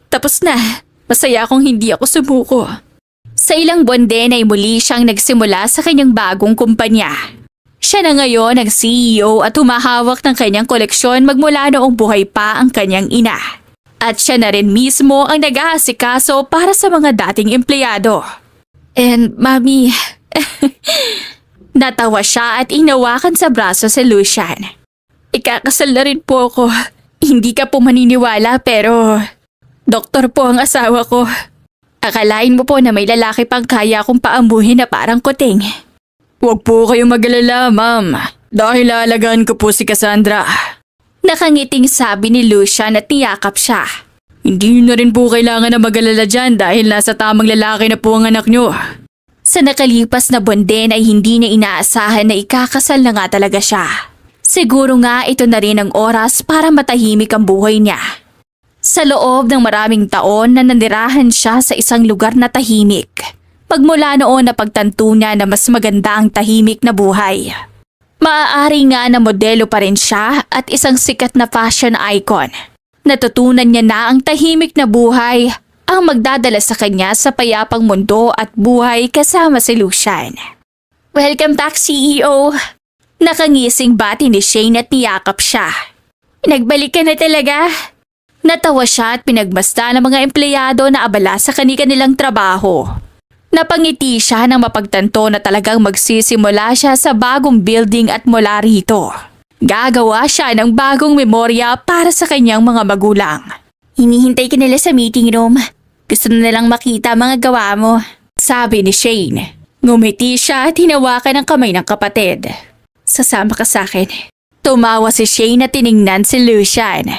tapos na. Masaya akong hindi ako sumuko. Sa ilang buwan din ay muli siyang nagsimula sa kanyang bagong kumpanya. Siya na ngayon ang CEO at humahawak ng kanyang koleksyon magmula noong buhay pa ang kanyang ina. At siya na rin mismo ang nag-aasikaso para sa mga dating empleyado. And Mami, natawa siya at inawakan sa braso si Lucian. Ikakasal na rin po ako. Hindi ka po maniniwala pero doktor po ang asawa ko. Akalain mo po na may lalaki pang kaya kong paamuhin na parang kuting. Huwag po kayong mag-alala, ma'am. Dahil aalagaan ko po si Cassandra. Nakangiting sabi ni Lucian at niyakap siya. Hindi nyo na rin po kailangan na mag-alala dyan dahil nasa tamang lalaki na po ang anak nyo. Sa nakalipas na buwan din ay hindi niya inaasahan na ikakasal na nga talaga siya. Siguro nga ito na rin ang oras para matahimik ang buhay niya. Sa loob ng maraming taon na nanirahan siya sa isang lugar na tahimik. Pagmula noon na pagtanto niya na mas maganda ang tahimik na buhay. Maaari nga na modelo pa rin siya at isang sikat na fashion icon. Natutunan niya na ang tahimik na buhay ang magdadala sa kanya sa payapang mundo at buhay kasama si Lucian. Welcome back, CEO! Nakangising bati ni Shane at niyakap siya. Nagbalik ka na talaga? Natawa siya at pinagmasta ng mga empleyado na abala sa kanilang trabaho. Napangiti siya nang mapagtanto na talagang magsisimula siya sa bagong building at mula rito. Gagawa siya ng bagong memorya para sa kanyang mga magulang. Hinihintay ka nila sa meeting room. Gusto na nilang makita mga gawa mo, sabi ni Shane. Ngumiti siya at hinawakan ang kamay ng kapatid. Sasama ka sa akin. Tumawa si Shane at tiningnan si Lucian.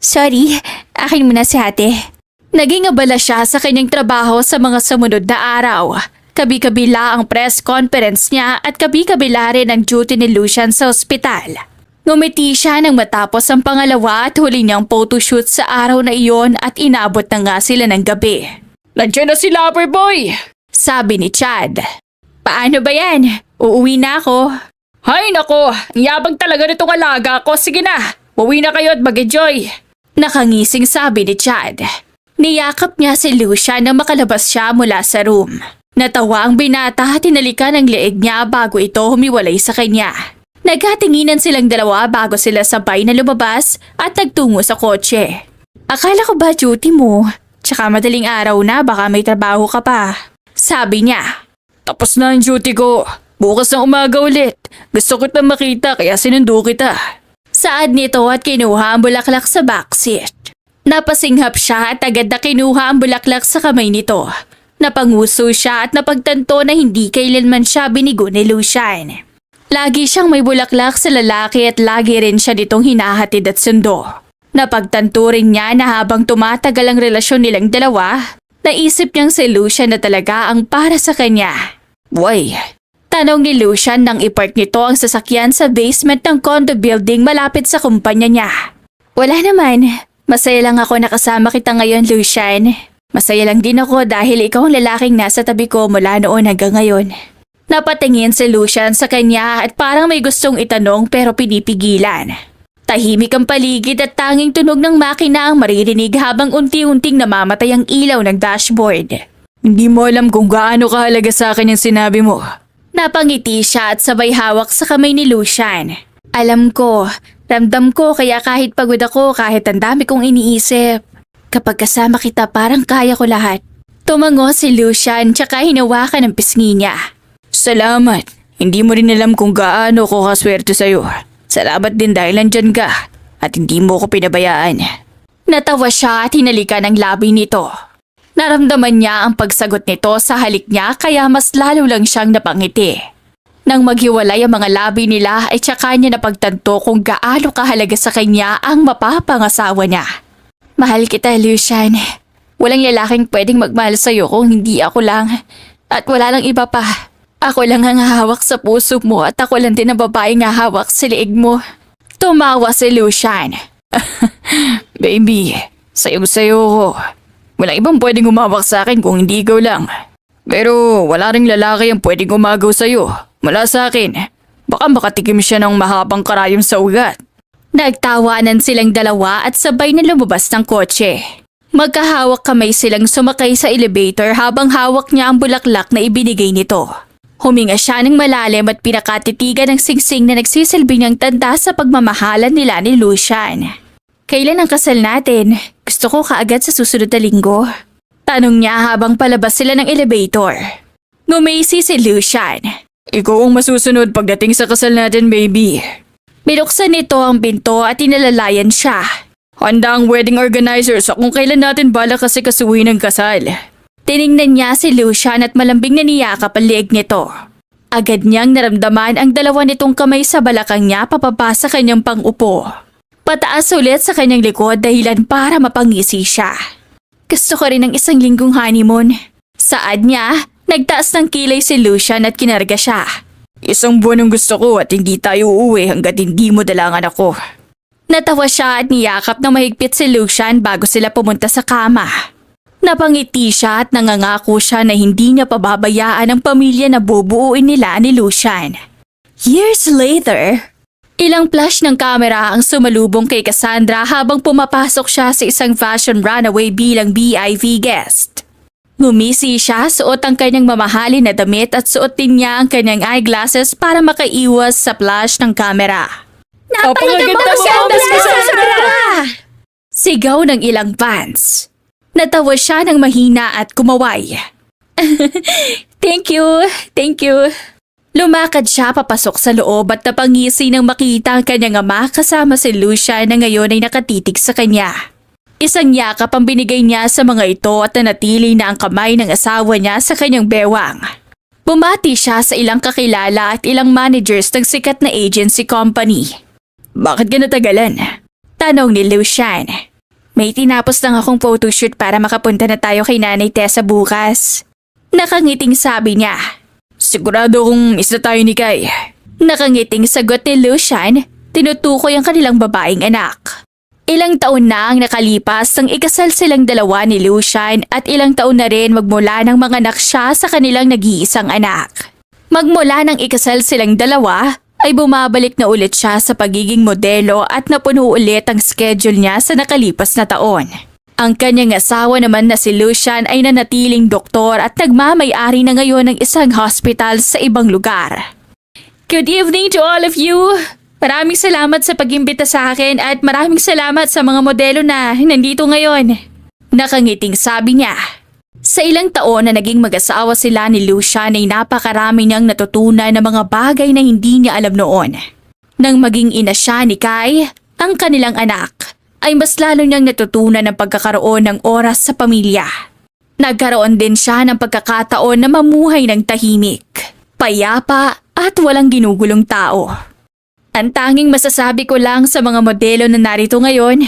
Sorry, akin muna si ate. Naging abala siya sa kanyang trabaho sa mga sumunod na araw. Kabi-kabila ang press conference niya at kabi-kabila rin ang duty ni Lucian sa ospital. Ngumiti siya nang matapos ang pangalawa at huli niyang photoshoot sa araw na iyon at inabot na nga sila ng gabi. Nandiyan na si Loverboy! Sabi ni Chad. Paano ba yan? Uuwi na ako. Hay nako, ang yabang talaga nitong alaga ko. Sige na, uwi na kayo at mag-enjoy. Nakangising sabi ni Chad. Niyakap niya si Lucia nang makalabas siya mula sa room. Natawa ang binata at tinalikan ang leeg niya bago ito humiwalay sa kanya. Nagkatinginan silang dalawa bago sila sabay na lumabas at nagtungo sa kotse. Akala ko ba duty mo? Tsaka madaling araw na, baka may trabaho ka pa. Sabi niya. Tapos na ang duty ko. Bukas ng umaga ulit. Gusto kita makita kaya sinundo kita. Saad nito at kinuha ang bulaklak sa backseat. Napasinghap siya at agad na kinuha ang bulaklak sa kamay nito. Napanguso siya at napagtanto na hindi kailanman siya binigo ni Lucian. Lagi siyang may bulaklak sa lalaki at lagi rin siya ditong hinahatid at sundo. Napagtanto rin niya na habang tumatagal ang relasyon nilang dalawa, naisip niyang si Lucian na talaga ang para sa kanya. Why? Tanong ni Lucian nang ipark nito ang sasakyan sa basement ng condo building malapit sa kumpanya niya. Wala naman. Masaya lang ako nakasama kita ngayon, Lucian. Masaya lang din ako dahil ikaw ang lalaking nasa tabi ko mula noon hanggang ngayon. Napatingin si Lucian sa kanya at parang may gustong itanong pero pinipigilan. Tahimik ang paligid at tanging tunog ng makina ang maririnig habang unti-unting namamatay ang ilaw ng dashboard. Hindi mo alam kung gaano kahalaga sa akin yung sinabi mo. Napangiti siya at sabay hawak sa kamay ni Lucian. Alam ko, ramdam ko kaya kahit pagod ako, kahit ang dami kong iniisip. Kapag kasama kita parang kaya ko lahat. Tumango si Lucian tsaka hinawakan ang pisngi niya. Salamat. Hindi mo rin alam kung gaano ko kaswerte sa'yo. Salamat din dahil nandyan ka at hindi mo ko pinabayaan. Natawa siya at hinalikan ang labi nito. Naramdaman niya ang pagsagot nito sa halik niya kaya mas lalo lang siyang napangiti. Nang maghiwalay ang mga labi nila ay tsaka niya napagtanto kung gaano kahalaga sa kanya ang mapapangasawa niya. Mahal kita, Lucian. Walang lalaking pwedeng magmahal sa'yo kung hindi ako lang. At wala lang iba pa. Ako lang ang hahawak sa puso mo at ako lang din ang babaeng hahawak sa liig mo. Tumawa si Lucian. Baby, sayo-sayo ko. Walang ibang pwedeng umawak sa akin kung hindi ikaw lang. Pero wala ring lalaki ang pwedeng umagaw sa'yo. Mula sa akin, baka makatikim siya ng mahabang karayom sa ugat. Nagtawanan silang dalawa at sabay na lumabas ng kotse. Magkahawak kamay silang sumakay sa elevator habang hawak niya ang bulaklak na ibinigay nito. Huminga siya ng malalim at pinakatitigan ng singsing na nagsisilbi niyang tanda sa pagmamahalan nila ni Lucian. Kailan ang kasal natin? Gusto ko kaagad sa susunod na linggo. Tanong niya habang palabas sila ng elevator. Ngumisi si Lucian. Ikaw ang masusunod pagdating sa kasal natin, baby. Binuksan nito ang pinto at inalalayan siya. Handa ang wedding organizer sa kung kailan natin balak kasi kasuhin ang kasal. Tiningnan niya si Lucian at malambing na niyakap ang liig nito. Agad niyang naramdaman ang dalawa nitong kamay sa balakang niya papaba sa kanyang pang-upo. Pataas ulit sa kanyang likod dahilan para mapangisi siya. Gusto ko rin ng isang linggong honeymoon. Saad niya, nagtaas ng kilay si Lucian at kinarga siya. Isang buwan ang gusto ko at hindi tayo uuwi hanggat hindi mo dalangan ako. Natawa siya at niyakap na mahigpit si Lucian bago sila pumunta sa kama. Napangiti siya at nangangako siya na hindi niya pababayaan ang pamilya na bubuuin nila ni Lucian. Years later, ilang flash ng kamera ang sumalubong kay Cassandra habang pumapasok siya sa isang fashion runaway bilang VIP guest. Ngumisi siya, suot ang kanyang mamahalin na damit at suot din niya ang kanyang eyeglasses para makaiwas sa flash ng kamera. Napakaganda mo, Cassandra! Sigaw ng ilang fans. Natawa siya ng mahina at kumaway. Thank you. Lumakad siya papasok sa loob at napangisi nang makita ang kanyang ama kasama si Lucian na ngayon ay nakatitig sa kanya. Isang yakap ang binigay niya sa mga ito at nanatili na ang kamay ng asawa niya sa kanyang bewang. Bumati siya sa ilang kakilala at ilang managers ng sikat na agency company. Bakit ka natagalan? Tanong ni Lucian. May tinapos lang akong photoshoot para makapunta na tayo kay Nanay Tessa bukas. Nakangiting sabi niya. Sigurado kung isa tayo ni Kai. Nakangiting sagot ni Lucian, tinutukoy ang kanilang babaeng anak. Ilang taon na ang nakalipas nang ikasal silang dalawa ni Lucian at ilang taon na rin magmula nang manganak siya sa kanilang nag-iisang anak. Magmula nang ikasal silang dalawa, ay bumabalik na ulit siya sa pagiging modelo at napuno ulit ang schedule niya sa nakalipas na taon. Ang kanyang asawa naman na si Lucian ay nanatiling doktor at nagmamay-ari na ngayon ng isang hospital sa ibang lugar. Good evening to all of you! Maraming salamat sa pag-imbita sa akin at maraming salamat sa mga modelo na nandito ngayon. Nakangiting sabi niya. Sa ilang taon na naging mag-asawa sila ni Lucian ay napakarami niyang natutunan ng mga bagay na hindi niya alam noon. Nang maging ina siya ni Kai, ang kanilang anak, ay mas lalo niyang natutunan ng pagkakaroon ng oras sa pamilya. Nagkaroon din siya ng pagkakataon na mamuhay ng tahimik, payapa at walang ginugulong tao. Ang tanging masasabi ko lang sa mga modelo na narito ngayon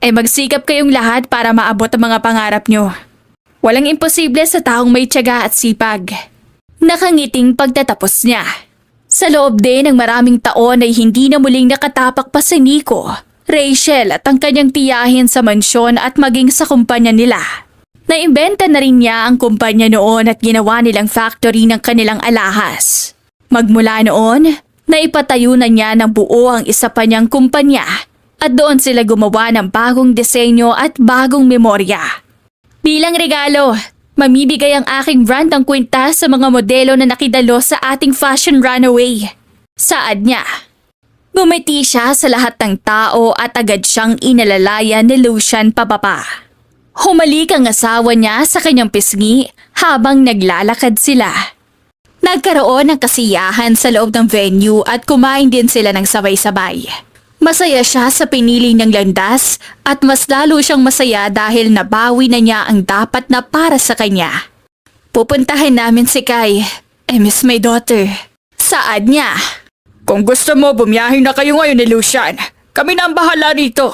ay magsikap kayong lahat para maabot ang mga pangarap niyo. Walang imposible sa taong may tiyaga at sipag. Nakangiting pagtatapos niya. Sa loob din ng maraming taon ay hindi na muling nakatapak pa si Nico, Rachel at ang kanyang tiyahin sa mansyon at maging sa kumpanya nila. Naimbenta na rin niya ang kumpanya noon at ginawa nilang factory ng kanilang alahas. Magmula noon, naipatayo na niya ng buo ang isa pa niyang kumpanya at doon sila gumawa ng bagong disenyo at bagong memorya. Bilang regalo, Mamibigay ang aking brand ng kwintas sa mga modelo na nakidalo sa ating fashion runaway. Saad niya. Ngumiti siya sa lahat ng tao at agad siyang inalalayan ni Lucian pababa. Humalik ang asawa niya sa kanyang pisngi habang naglalakad sila. Nagkaroon ng kasiyahan sa loob ng venue at kumain din sila ng sabay-sabay. Masaya siya sa pinili niyang landas at mas lalo siyang masaya dahil nabawi na niya ang dapat na para sa kanya. Pupuntahin namin si Kai. I miss my daughter. Saad niya. Kung gusto mo, bumiyahin na kayo ngayon ni Lucian. Kami na ang bahala rito.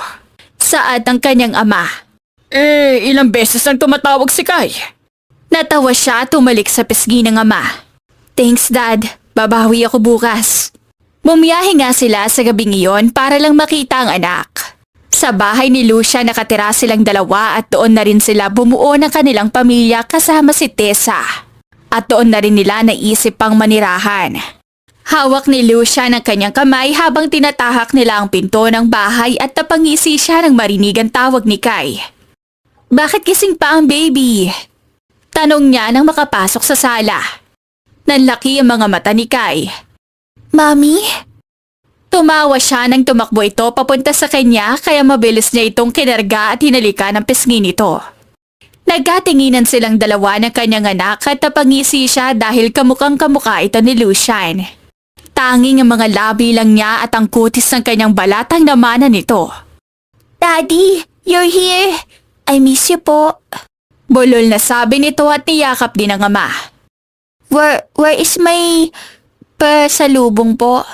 Saad ng kanyang ama. Ilang beses nang tumatawag si Kai. Natawa siya at tumalik sa pisngi ng ama. Thanks, Dad. Babawi ako bukas. Bumiyahe nga sila sa gabing iyon para lang makita ang anak. Sa bahay ni Lucia nakatira silang dalawa at doon na rin sila bumuo ng kanilang pamilya kasama si Tessa. At doon na rin nila naisip pang manirahan. Hawak ni Lucia ng kanyang kamay habang tinatahak nila ang pinto ng bahay at napangisi siya ng marinig ang tawag ni Kai. Bakit gising pa ang baby? Tanong niya nang makapasok sa sala. Nanlaki ang mga mata ni Kai. Mami? Tumawa siya nang tumakbo ito papunta sa kanya kaya mabilis niya itong kinarga at hinalika ng pisngi nito. Nagkatinginan silang dalawa ng kanyang anak at napangisi siya dahil kamukhang kamukha ito ni Lucian. Tanging ang mga labi lang niya at ang kutis ng kanyang balatang namanan nito. Daddy, you're here. I miss you po. Bulol na sabi nito at niyakap din ang ama. Where is my pasalubong po?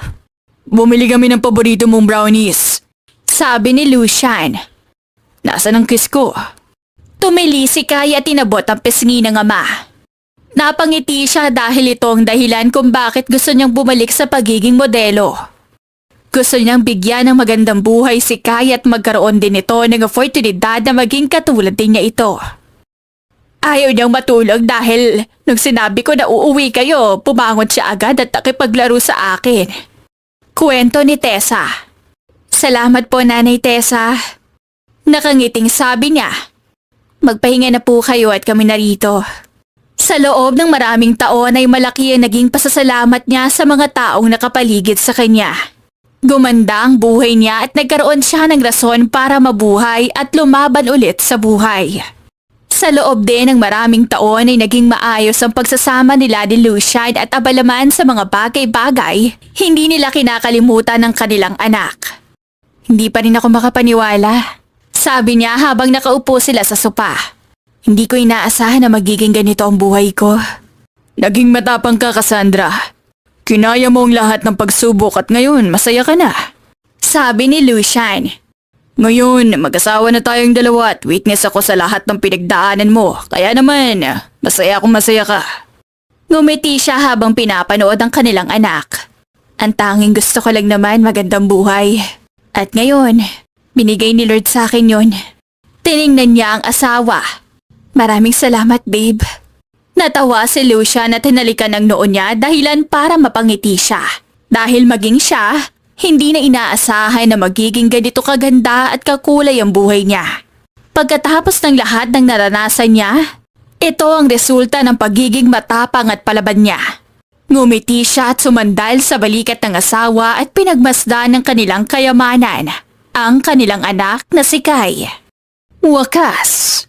Bumili kami ng paborito mong brownies. Sabi ni Lucian. Nasaan ang kiss ko? Tumili si Kai at tinabot ang pisngi ng ama. Napangiti siya dahil ito ang dahilan kung bakit gusto niyang bumalik sa pagiging modelo. Gusto niyang bigyan ng magandang buhay si Kai at magkaroon din ito ng oportunidad na maging katulad din niya ito. Ayaw niyang matulog dahil nung sinabi ko na uuwi kayo, pumangon siya agad at nakipaglaro sa akin. Kwento ni Tessa. Salamat po, Nanay Tessa. Nakangiting sabi niya. Magpahinga na po kayo at kami narito. Sa loob ng maraming taon ay malaki ang naging pasasalamat niya sa mga taong nakapaligid sa kanya. Gumanda ang buhay niya at nagkaroon siya ng rason para mabuhay at lumaban ulit sa buhay. Sa loob din ng maraming taon ay naging maayos ang pagsasama nila ni Lucian at abalaman sa mga bagay-bagay, hindi nila kinakalimutan ng kanilang anak. Hindi pa rin ako makapaniwala. Sabi niya habang nakaupo sila sa sopa. Hindi ko inaasahan na magiging ganito ang buhay ko. Naging matapang ka, Cassandra. Kinaya mo ang lahat ng pagsubok at ngayon masaya ka na. Sabi ni Lucian. Ngayon, mag-asawa na tayong dalawa at witness ako sa lahat ng pinagdaanan mo. Kaya naman, masaya akong masaya ka. Ngumiti siya habang pinapanood ang kanilang anak. Ang tanging gusto ko lang naman magandang buhay. At ngayon, binigay ni Lord sa akin yun. Tiningnan niya ang asawa. Maraming salamat, babe. Natawa si Lucian at hinalikan ng noo niya dahilan para mapangiti siya. Dahil maging siya, hindi na inaasahan na magiging ganito kaganda at kakulay ang buhay niya. Pagkatapos ng lahat ng naranasan niya, ito ang resulta ng pagiging matapang at palaban niya. Ngumiti siya at sumandal sa balikat ng asawa at pinagmasdan ng kanilang kayamanan, ang kanilang anak na si Kai. Wakas!